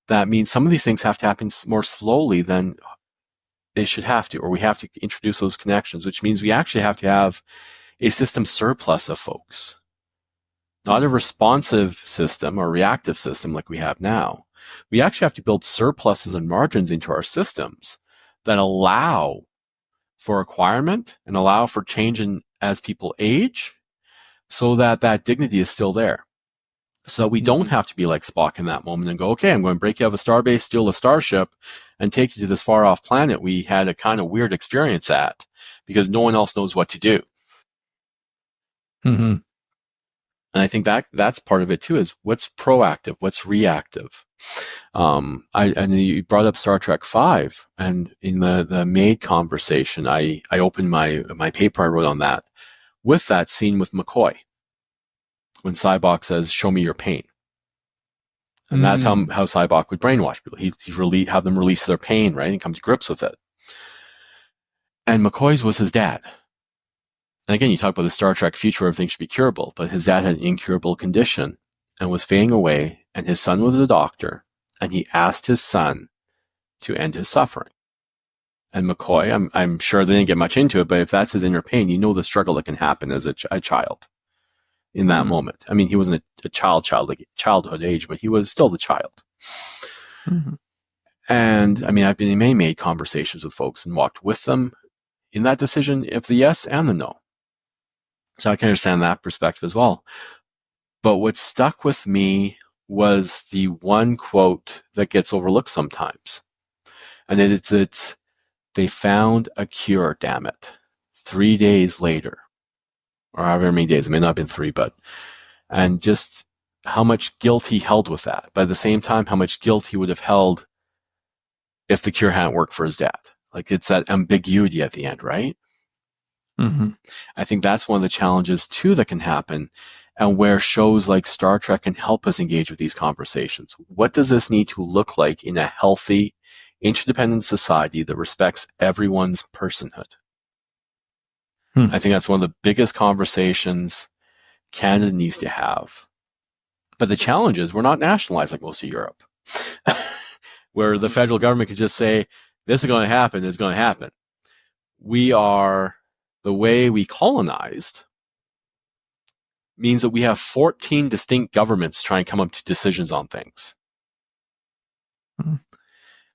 that means some of these things have to happen more slowly than they should have to, or we have to introduce those connections, which means we actually have to have a system surplus of folks, not a responsive system or reactive system like we have now. We actually have to build surpluses and margins into our systems that allow for acquirement and allow for change as people age, so that that dignity is still there. So we don't have to be like Spock in that moment and go, okay, I'm going to break you out of a starbase, steal a starship, and take you to this far off planet we had a kind of weird experience at, because no one else knows what to do. And I think that's part of it too, is what's proactive, what's reactive. And you brought up Star Trek V, and in the maid conversation, I opened my paper I wrote on that with that scene with McCoy, when Cybok says, "Show me your pain." And that's how Cybok would brainwash people. He'd have them release their pain, right, and come to grips with it. And McCoy's was his dad. And again, you talk about the Star Trek future where everything should be curable, but his dad had an incurable condition and was fading away, and his son was a doctor, and he asked his son to end his suffering. And McCoy, I'm sure they didn't get much into it, but if that's his inner pain, you know the struggle that can happen as a child in that moment. I mean, he wasn't a like childhood age, but he was still the child. And I mean, I've been in many conversations with folks and walked with them in that decision of the yes and the no. So I can understand that perspective as well. But what stuck with me was the one quote that gets overlooked sometimes. And it's they found a cure, damn it, 3 days later. Or however many days, it may not have been 3, and just how much guilt he held with that. But at the same time, how much guilt he would have held if the cure hadn't worked for his dad. Like, it's that ambiguity at the end, right? I think that's one of the challenges too that can happen, and where shows like Star Trek can help us engage with these conversations. What does this need to look like in a healthy, interdependent society that respects everyone's personhood? I think that's one of the biggest conversations Canada needs to have. But the challenge is we're not nationalized like most of Europe, where the federal government can just say, this is going to happen, it's going to happen. We are, the way we colonized means that we have 14 distinct governments trying to come up to decisions on things.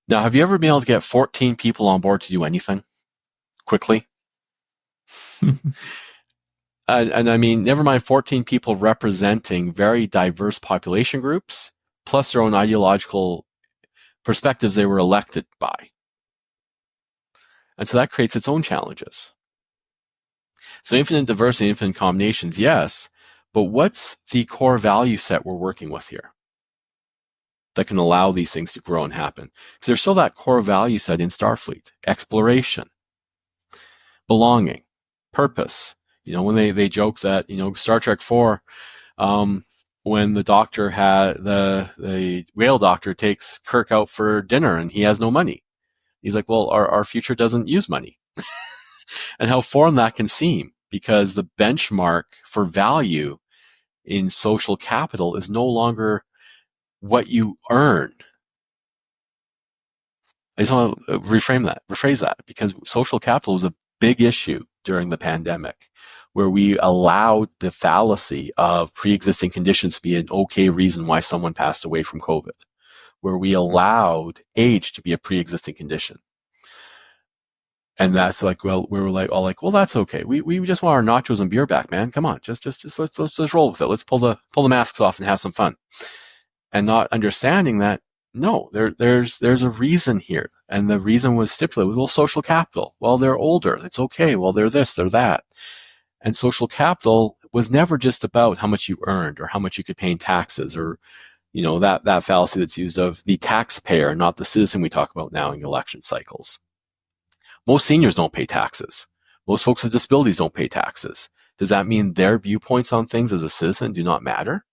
Now, have you ever been able to get 14 people on board to do anything quickly? And I mean, never mind 14 people representing very diverse population groups, plus their own ideological perspectives they were elected by. And so that creates its own challenges. So infinite diversity, infinite combinations, yes, but what's the core value set we're working with here that can allow these things to grow and happen? Because there's still that core value set in Starfleet: exploration, belonging, purpose. You know, when they joke that, you know, Star Trek 4, when the doctor the whale doctor takes Kirk out for dinner and he has no money. He's like, well, our future doesn't use money. And how foreign that can seem. because the benchmark for value in social capital is no longer what you earn. I just want to rephrase that, because social capital was a big issue during the pandemic, where we allowed the fallacy of pre-existing conditions to be an okay reason why someone passed away from COVID, where we allowed age to be a pre-existing condition. And that's like, well, we were like, all like, well, that's okay. We just want our nachos and beer back, man. Come on, just let's roll with it. Let's pull the masks off and have some fun. And not understanding that, no, there's a reason here. And the reason was stipulated, well, social capital. Well, they're older. It's okay. Well, they're this, they're that. And social capital was never just about how much you earned or how much you could pay in taxes, or, you know, that fallacy that's used of the taxpayer, not the citizen we talk about now in election cycles. Most seniors don't pay taxes. Most folks with disabilities don't pay taxes. Does that mean their viewpoints on things as a citizen do not matter?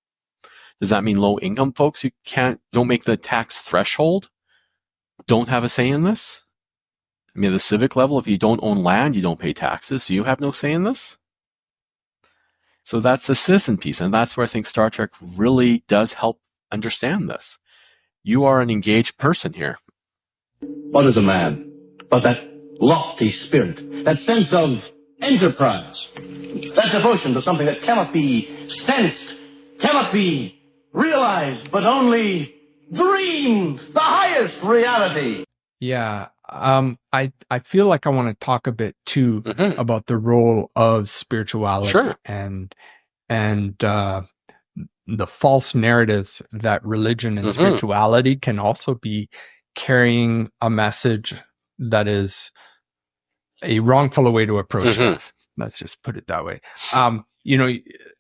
Does that mean low income folks who don't make the tax threshold don't have a say in this? I mean, at the civic level, if you don't own land, you don't pay taxes, so you have no say in this? So that's the citizen piece, and that's where I think Star Trek really does help understand this. You are an engaged person here. What is a man but that lofty spirit, that sense of enterprise, that devotion to something that cannot be sensed, cannot be realized, but only dreamed, the highest reality? Yeah. I feel like I want to talk a bit too about the role of spirituality. Sure. and the false narratives that religion and spirituality can also be carrying a message that is a wrongful way to approach death. Let's just put it that way. You know,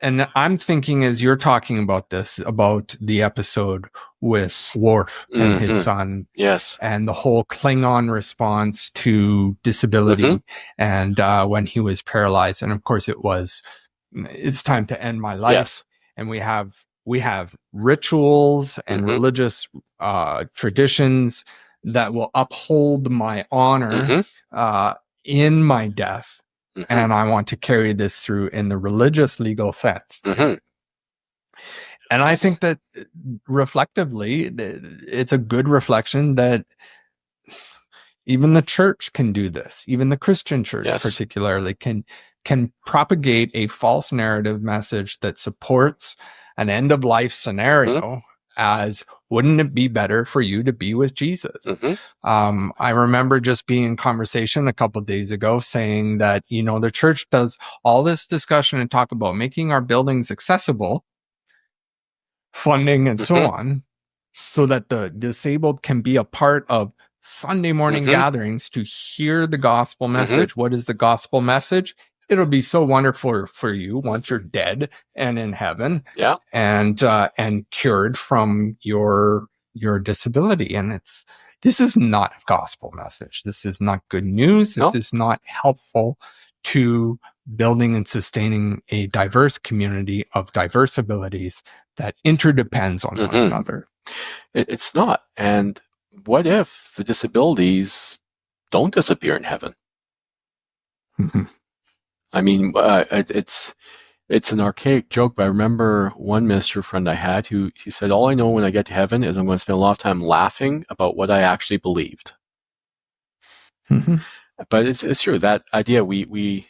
and I'm thinking as you're talking about this, about the episode with Worf and his son. Yes. And the whole Klingon response to disability and when he was paralyzed. And of course it's time to end my life. Yes. And we have rituals and religious traditions that will uphold my honor in my death. And I want to carry this through in the religious legal sense. And I think that reflectively, it's a good reflection that even the church can do this. Even the Christian church particularly can propagate a false narrative message that supports an end of life scenario as, wouldn't it be better for you to be with Jesus? I remember just being in conversation a couple of days ago saying that, you know, the church does all this discussion and talk about making our buildings accessible, funding and so on, so that the disabled can be a part of Sunday morning gatherings to hear the gospel message. What is the gospel message? It'll be so wonderful for you once you're dead and in heaven, and cured from your disability. And this is not a gospel message. This is not good news. This is not helpful to building and sustaining a diverse community of diverse abilities that interdepends on one another. It's not. And what if the disabilities don't disappear in heaven? I mean, it's an archaic joke, but I remember one minister friend I had who said, all I know when I get to heaven is I'm going to spend a lot of time laughing about what I actually believed. But it's true, that idea, we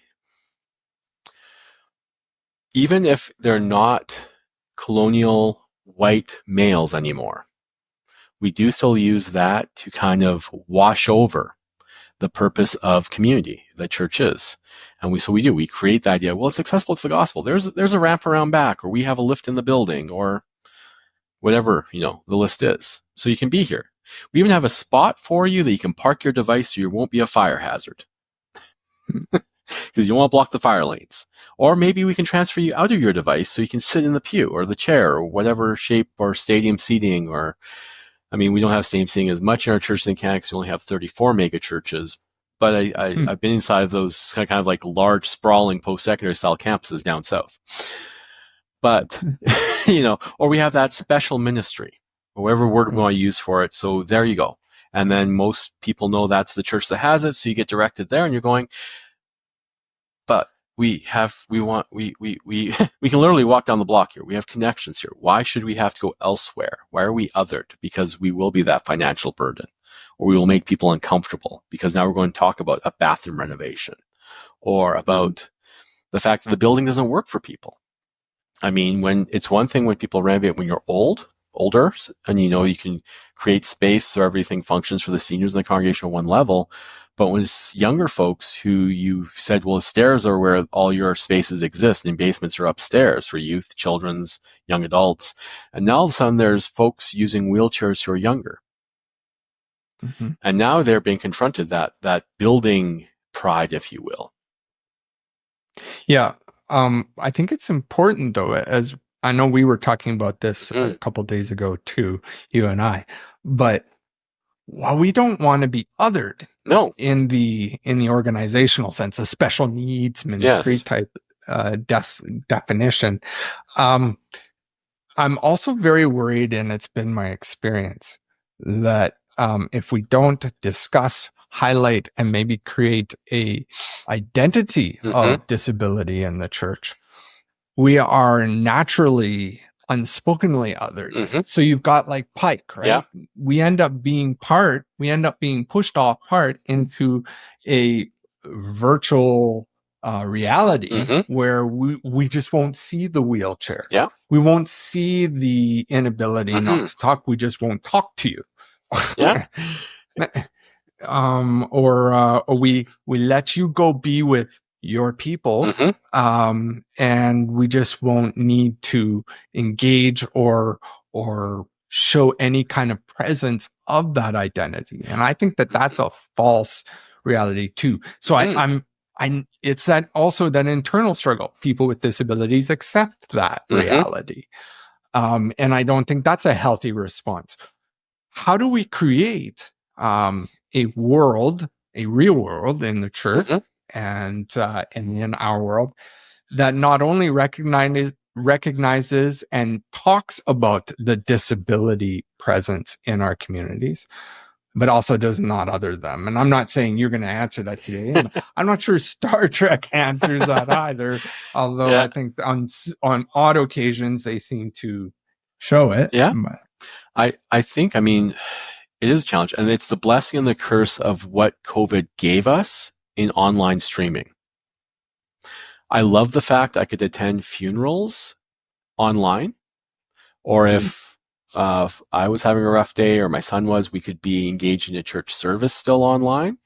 even if they're not colonial white males anymore, we do still use that to kind of wash over the purpose of community that church is. And we create the idea, well, it's accessible to the gospel. There's a ramp around back, or we have a lift in the building, or whatever, you know, the list is. So you can be here. We even have a spot for you that you can park your device so you won't be a fire hazard. Because you don't want to block the fire lanes. Or maybe we can transfer you out of your device so you can sit in the pew or the chair or whatever shape, or stadium seating, or, I mean, we don't have stadium seating as much in our church in Canada because we only have 34 mega churches. But I've been inside of those kind of like large, sprawling post-secondary style campuses down south. But, you know, or we have that special ministry, or whatever word we want to use for it. So there you go. And then most people know that's the church that has it. So you get directed there and you're going, but we can literally walk down the block here. We have connections here. Why should we have to go elsewhere? Why are we othered? Because we will be that financial burden, or we will make people uncomfortable because now we're going to talk about a bathroom renovation or about the fact that the building doesn't work for people. I mean, when it's one thing when people renovate when you're older, and you can create space so everything functions for the seniors in the congregation at one level. But when it's younger folks who you've said, well, the stairs are where all your spaces exist and basements are upstairs for youth, children's, young adults. And now all of a sudden there's folks using wheelchairs who are younger. Mm-hmm. And now they're being confronted that building pride, if you will. Yeah. I think it's important though, as I know we were talking about this a couple of days ago too, you and I, but while we don't want to be othered in the organizational sense, a special needs ministry type definition, I'm also very worried, and it's been my experience, that if we don't discuss, highlight, and maybe create a identity of disability in the church, we are naturally unspokenly othered. So you've got like Pike, right? Yeah. We end up being pushed off part into a virtual reality where we just won't see the wheelchair. Yeah. We won't see the inability not to talk. We just won't talk to you. Yeah. Or we let you go be with your people, and we just won't need to engage or show any kind of presence of that identity. And I think that that's a false reality too. So it's that also that internal struggle. People with disabilities accept that reality. And I don't think that's a healthy response. How do we create a real world in the church and in our world that not only recognizes and talks about the disability presence in our communities, but also does not other them? And I'm not saying you're going to answer that today. And I'm not sure Star Trek answers that either, although I think on odd occasions they seem to show it. Yeah. I think, it is a challenge, and it's the blessing and the curse of what COVID gave us in online streaming. I love the fact I could attend funerals online, or if I was having a rough day or my son was, we could be engaged in a church service still online.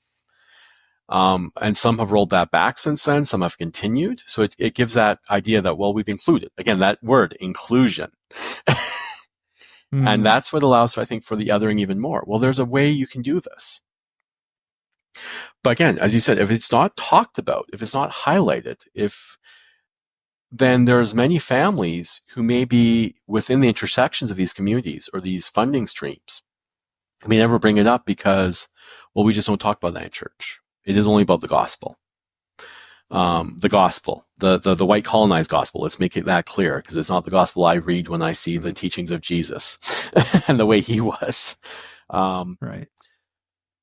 And some have rolled that back since then. Some have continued. So it gives that idea that, well, we've included, again, that word, inclusion. And that's what allows, I think, for the othering even more. Well, there's a way you can do this. But again, as you said, if it's not talked about, if it's not highlighted, then there's many families who may be within the intersections of these communities or these funding streams. I may never bring it up because, well, we just don't talk about that in church. It is only about the gospel. The white colonized gospel. Let's make it that clear, because it's not the gospel I read when I see the teachings of Jesus and the way he was. Right.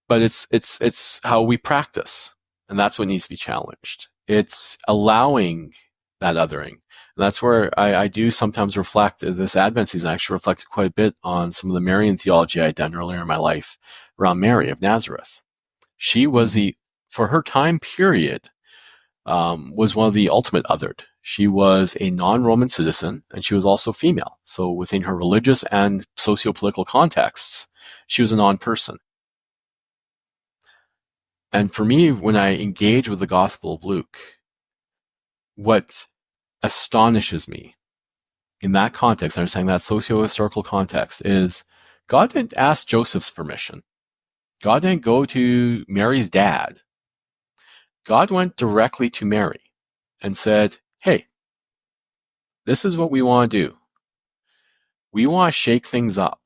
But it's how we practice, and that's what needs to be challenged. It's allowing that othering. And that's where I do sometimes reflect. This Advent season, I actually reflected quite a bit on some of the Marian theology I'd done earlier in my life around Mary of Nazareth. She was for her time period, was one of the ultimate othered. She was a non-Roman citizen, and she was also female. So within her religious and socio-political contexts, she was a non-person. And for me, when I engage with the Gospel of Luke, what astonishes me in that context, understanding that socio-historical context, is God didn't ask Joseph's permission. God didn't go to Mary's dad. God went directly to Mary and said, hey, this is what we want to do. We want to shake things up.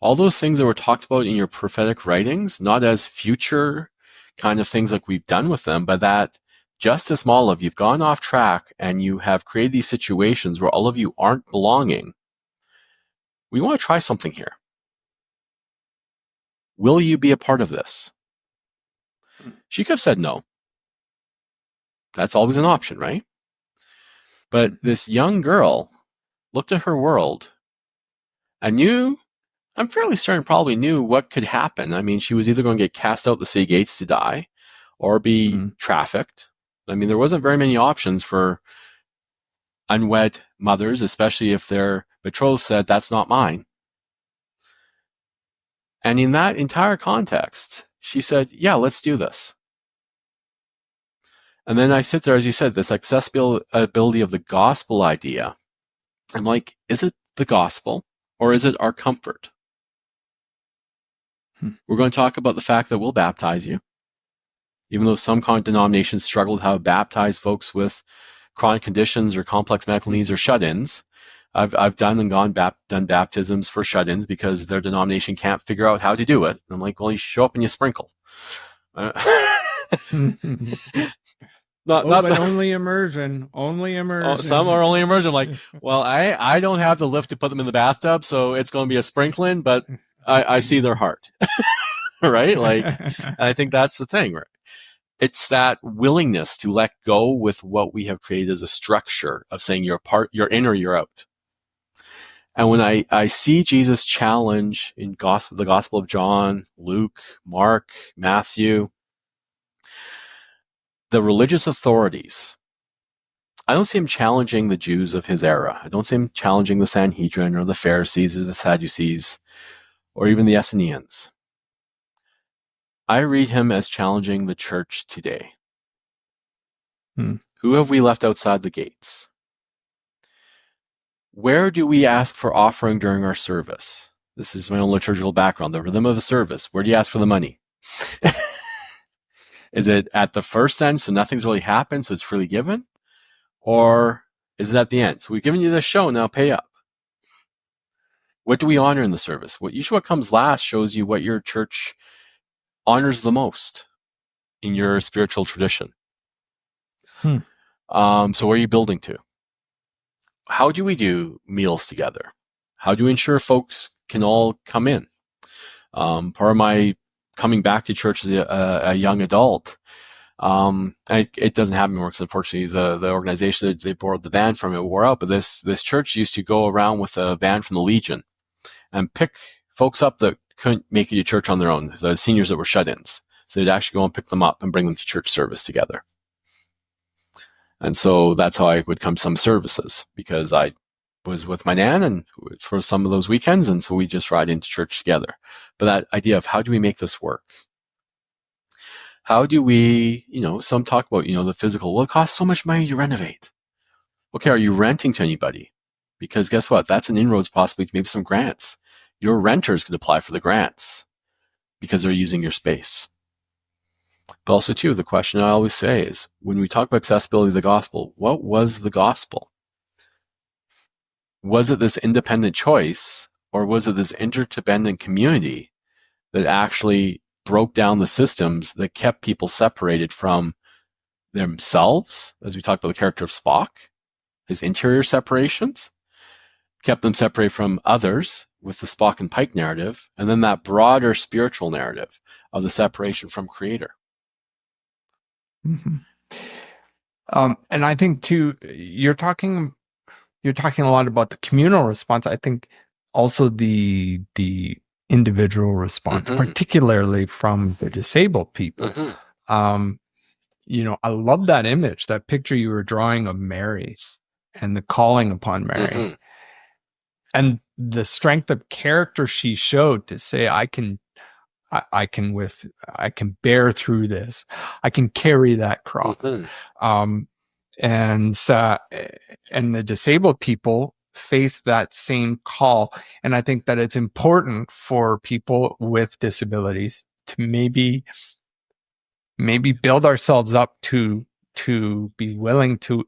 All those things that were talked about in your prophetic writings, not as future kind of things like we've done with them, but that just as small of you've gone off track and you have created these situations where all of you aren't belonging. We want to try something here. Will you be a part of this? She could have said no. That's always an option, right? But this young girl looked at her world and I'm fairly certain probably knew what could happen. I mean, she was either going to get cast out the city gates to die or be trafficked. I mean, there wasn't very many options for unwed mothers, especially if their betrothed said, that's not mine. And in that entire context, she said, yeah, let's do this. And then I sit there, as you said, this accessibility of the gospel idea. I'm like, is it the gospel or is it our comfort? We're going to talk about the fact that we'll baptize you. Even though some denominations struggle with how to baptize folks with chronic conditions or complex medical needs or shut-ins. I've done baptisms for shut-ins because their denomination can't figure out how to do it. I'm like, well, you show up and you sprinkle. But only immersion. Only immersion. Oh, some are only immersion. I'm like, well, I don't have the lift to put them in the bathtub, so it's going to be a sprinkling, but I see their heart. Right? Like, and I think that's the thing, right? It's that willingness to let go with what we have created as a structure of saying you're in or you're out. And when I see Jesus challenge in the Gospel of John, Luke, Mark, Matthew, the religious authorities, I don't see him challenging the Jews of his era. I don't see him challenging the Sanhedrin or the Pharisees or the Sadducees or even the Essenes. I read him as challenging the church today. Who have we left outside the gates? Where do we ask for offering during our service? This is my own liturgical background, the rhythm of a service. Where do you ask for the money? Is it at the first end, so nothing's really happened, so it's freely given? Or is it at the end? So we've given you this show, now pay up. What do we honor in the service? Usually what comes last shows you what your church honors the most in your spiritual tradition. So where are you building to? How do we do meals together? How do we ensure folks can all come in? Part of my coming back to church as a young adult, it doesn't happen anymore because unfortunately the organization that they borrowed the van from, it wore out, but this church used to go around with a van from the Legion and pick folks up that couldn't make it to church on their own, the seniors that were shut-ins. So they'd actually go and pick them up and bring them to church service together. And so that's how I would come to some services, because I was with my nan and for some of those weekends, and so we just ride into church together. But that idea of how do we make this work? How do we, some talk about, the physical, well, it costs so much money to renovate. Okay, are you renting to anybody? Because guess what? That's an inroads possibly to maybe some grants. Your renters could apply for the grants because they're using your space. But also, too, the question I always say is, when we talk about accessibility of the gospel, what was the gospel? Was it this independent choice, or was it this interdependent community that actually broke down the systems that kept people separated from themselves, as we talked about the character of Spock, his interior separations, kept them separated from others with the Spock and Pike narrative, and then that broader spiritual narrative of the separation from Creator. And I think too, you're talking a lot about the communal response. I think also the individual response, particularly from the disabled people. I love that image, that picture you were drawing of Mary and the calling upon Mary, and the strength of character she showed to say, I can bear through this. I can carry that cross. And the disabled people face that same call. And I think that it's important for people with disabilities to maybe build ourselves up to be willing to,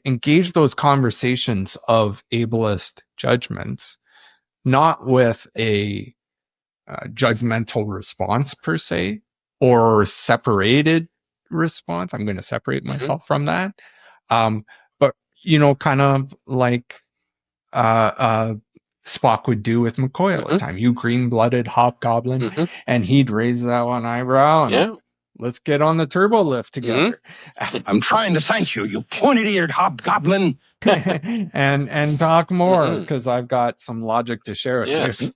engage those conversations of ableist judgments, not with a judgmental response per se, or separated response. I'm going to separate myself from that. But kind of like Spock would do with McCoy all the time. You green-blooded hobgoblin, and he'd raise that one eyebrow and let's get on the turbo lift together. I'm trying to thank you, you pointy-eared hobgoblin. and talk more, because I've got some logic to share with you.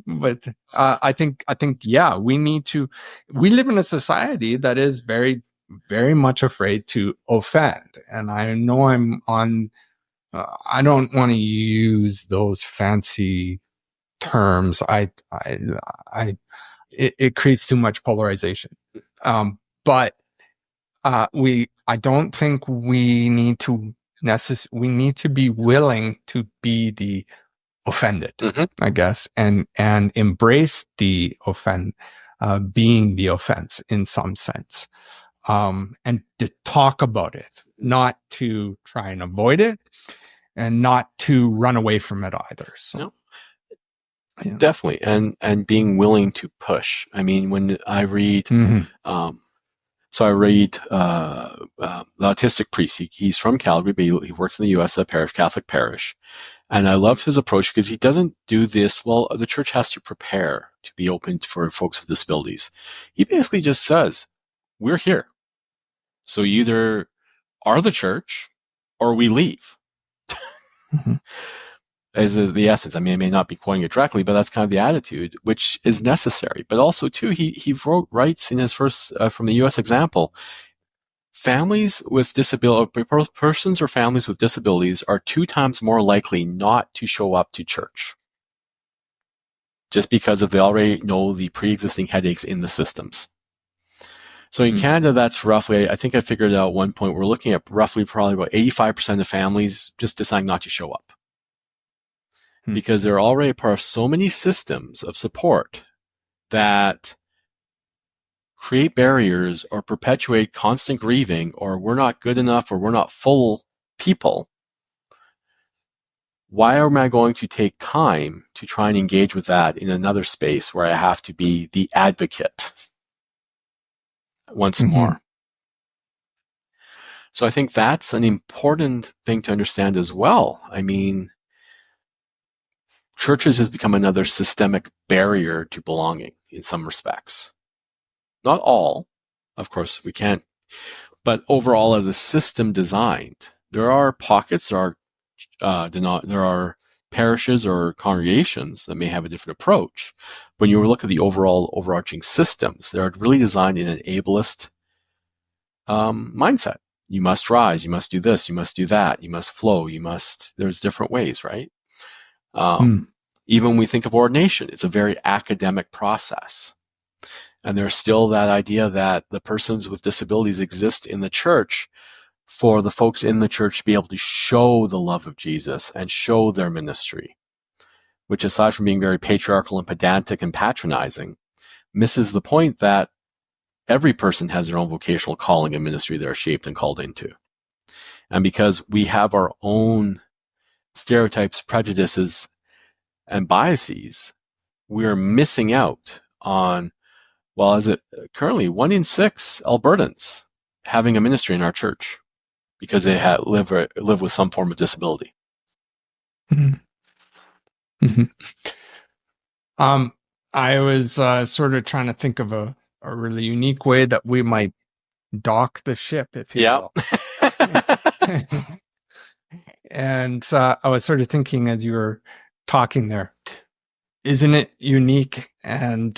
But I think, yeah, we live in a society that is very, very much afraid to offend. And I know I'm on, I don't want to use those fancy terms. It creates too much polarization. But I don't think we need to we need to be willing to be the offended, I guess, and embrace the being the offense in some sense, and to talk about it, not to try and avoid it, and not to run away from it either. So. No. Yeah. Definitely. And being willing to push. I mean, when I read, so I read, the autistic priest, he's from Calgary, but he works in the U.S. at a Catholic parish. And I love his approach because he doesn't do this. Well, the church has to prepare to be open for folks with disabilities. He basically just says, we're here. So you either are the church or we leave. As the essence. I mean, I may not be quoting it directly, but that's kind of the attitude, which is necessary. But also, too, he writes in his first, from the U.S. example, families with persons or families with disabilities are 2 times more likely not to show up to church. Just because they already know the pre-existing headaches in the systems. So in Canada, that's roughly, I think I figured out at one point, we're looking at roughly probably about 85% of families just deciding not to show up. Because they're already part of so many systems of support that create barriers or perpetuate constant grieving, or we're not good enough, or we're not full people. Why am I going to take time to try and engage with that in another space where I have to be the advocate once more? So I think that's an important thing to understand as well. I mean, churches has become another systemic barrier to belonging in some respects. Not all, of course, we can't, but overall as a system designed, there are pockets, there are parishes or congregations that may have a different approach. When you look at the overarching systems, they're really designed in an ableist mindset. You must rise, you must do this, you must do that, you must flow, there's different ways, right? Even when we think of ordination, it's a very academic process. And there's still that idea that the persons with disabilities exist in the church for the folks in the church to be able to show the love of Jesus and show their ministry, which, aside from being very patriarchal and pedantic and patronizing, misses the point that every person has their own vocational calling and ministry they're shaped and called into. And because we have our own stereotypes, prejudices, and biases, we're missing out on, well, as it currently 1 in 6 Albertans having a ministry in our church because they live with some form of disability. I was sort of trying to think of a really unique way that we might dock the ship, if you will. And I was sort of thinking as you were talking there, isn't it unique? And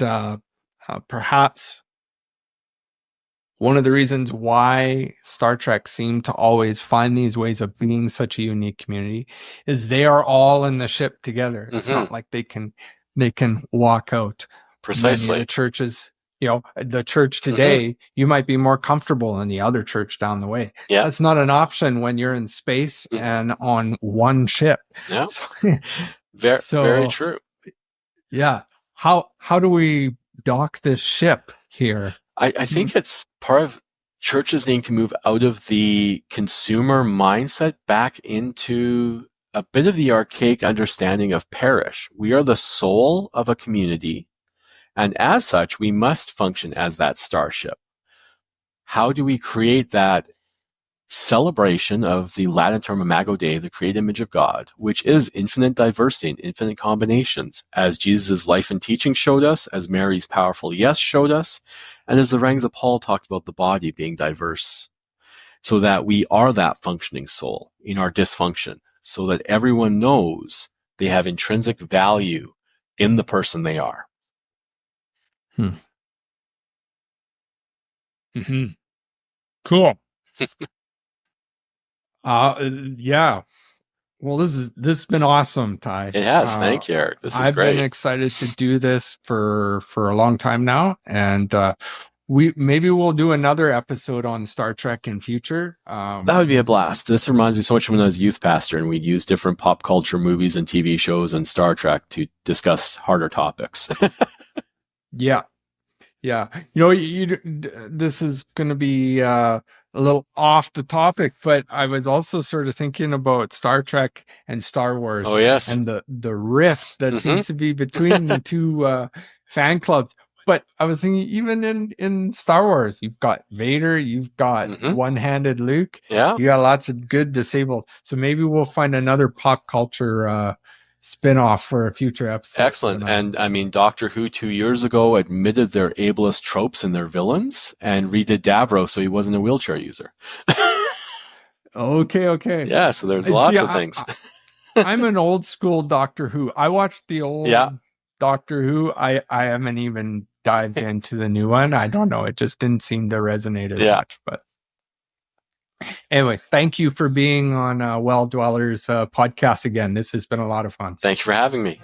perhaps one of the reasons why Star Trek seemed to always find these ways of being such a unique community is they are all in the ship together. It's not like they can walk out. Precisely. Many of the churches, the church today, you might be more comfortable in the other church down the way. Yeah. That's not an option when you're in space and on one ship. Yeah. So, very true. Yeah. How do we dock this ship here? I think it's part of churches needing to move out of the consumer mindset back into a bit of the archaic understanding of parish. We are the soul of a community, and as such, we must function as that starship. How do we create that celebration of the Latin term Imago Dei, the created image of God, which is infinite diversity and infinite combinations, as Jesus' life and teaching showed us, as Mary's powerful yes showed us, And as the writings of Paul talked about the body being diverse, so that we are that functioning soul in our dysfunction, so that everyone knows they have intrinsic value in the person they are. Mm-hmm. Cool. Yeah. Well, this has been awesome, Ty. It has. Thank you, Eric. This is I've great. been excited to do this for a long time now, and maybe we'll do another episode on Star Trek in future. That would be a blast. This reminds me so much of when I was a youth pastor, and we'd use different pop culture movies and TV shows and Star Trek to discuss harder topics. Yeah. Yeah. This is going to be a little off the topic, but I was also sort of thinking about Star Trek and Star Wars. Oh, yes. And the rift that seems to be between the two fan clubs. But I was thinking, even in Star Wars, you've got Vader, you've got one-handed Luke. Yeah. You got lots of good disabled. So maybe we'll find another pop culture spin-off for a future episode. Excellent. And I mean, Doctor Who 2 years ago admitted their ableist tropes in their villains and redid Davros so he wasn't a wheelchair user. Okay. Yeah, so there's lots of things. I'm an old school Doctor Who. I watched the old Doctor Who. I haven't even dived into the new one. I don't know. It just didn't seem to resonate as much. But anyways, thank you for being on Well Dwellers podcast again. This has been a lot of fun. Thank you for having me.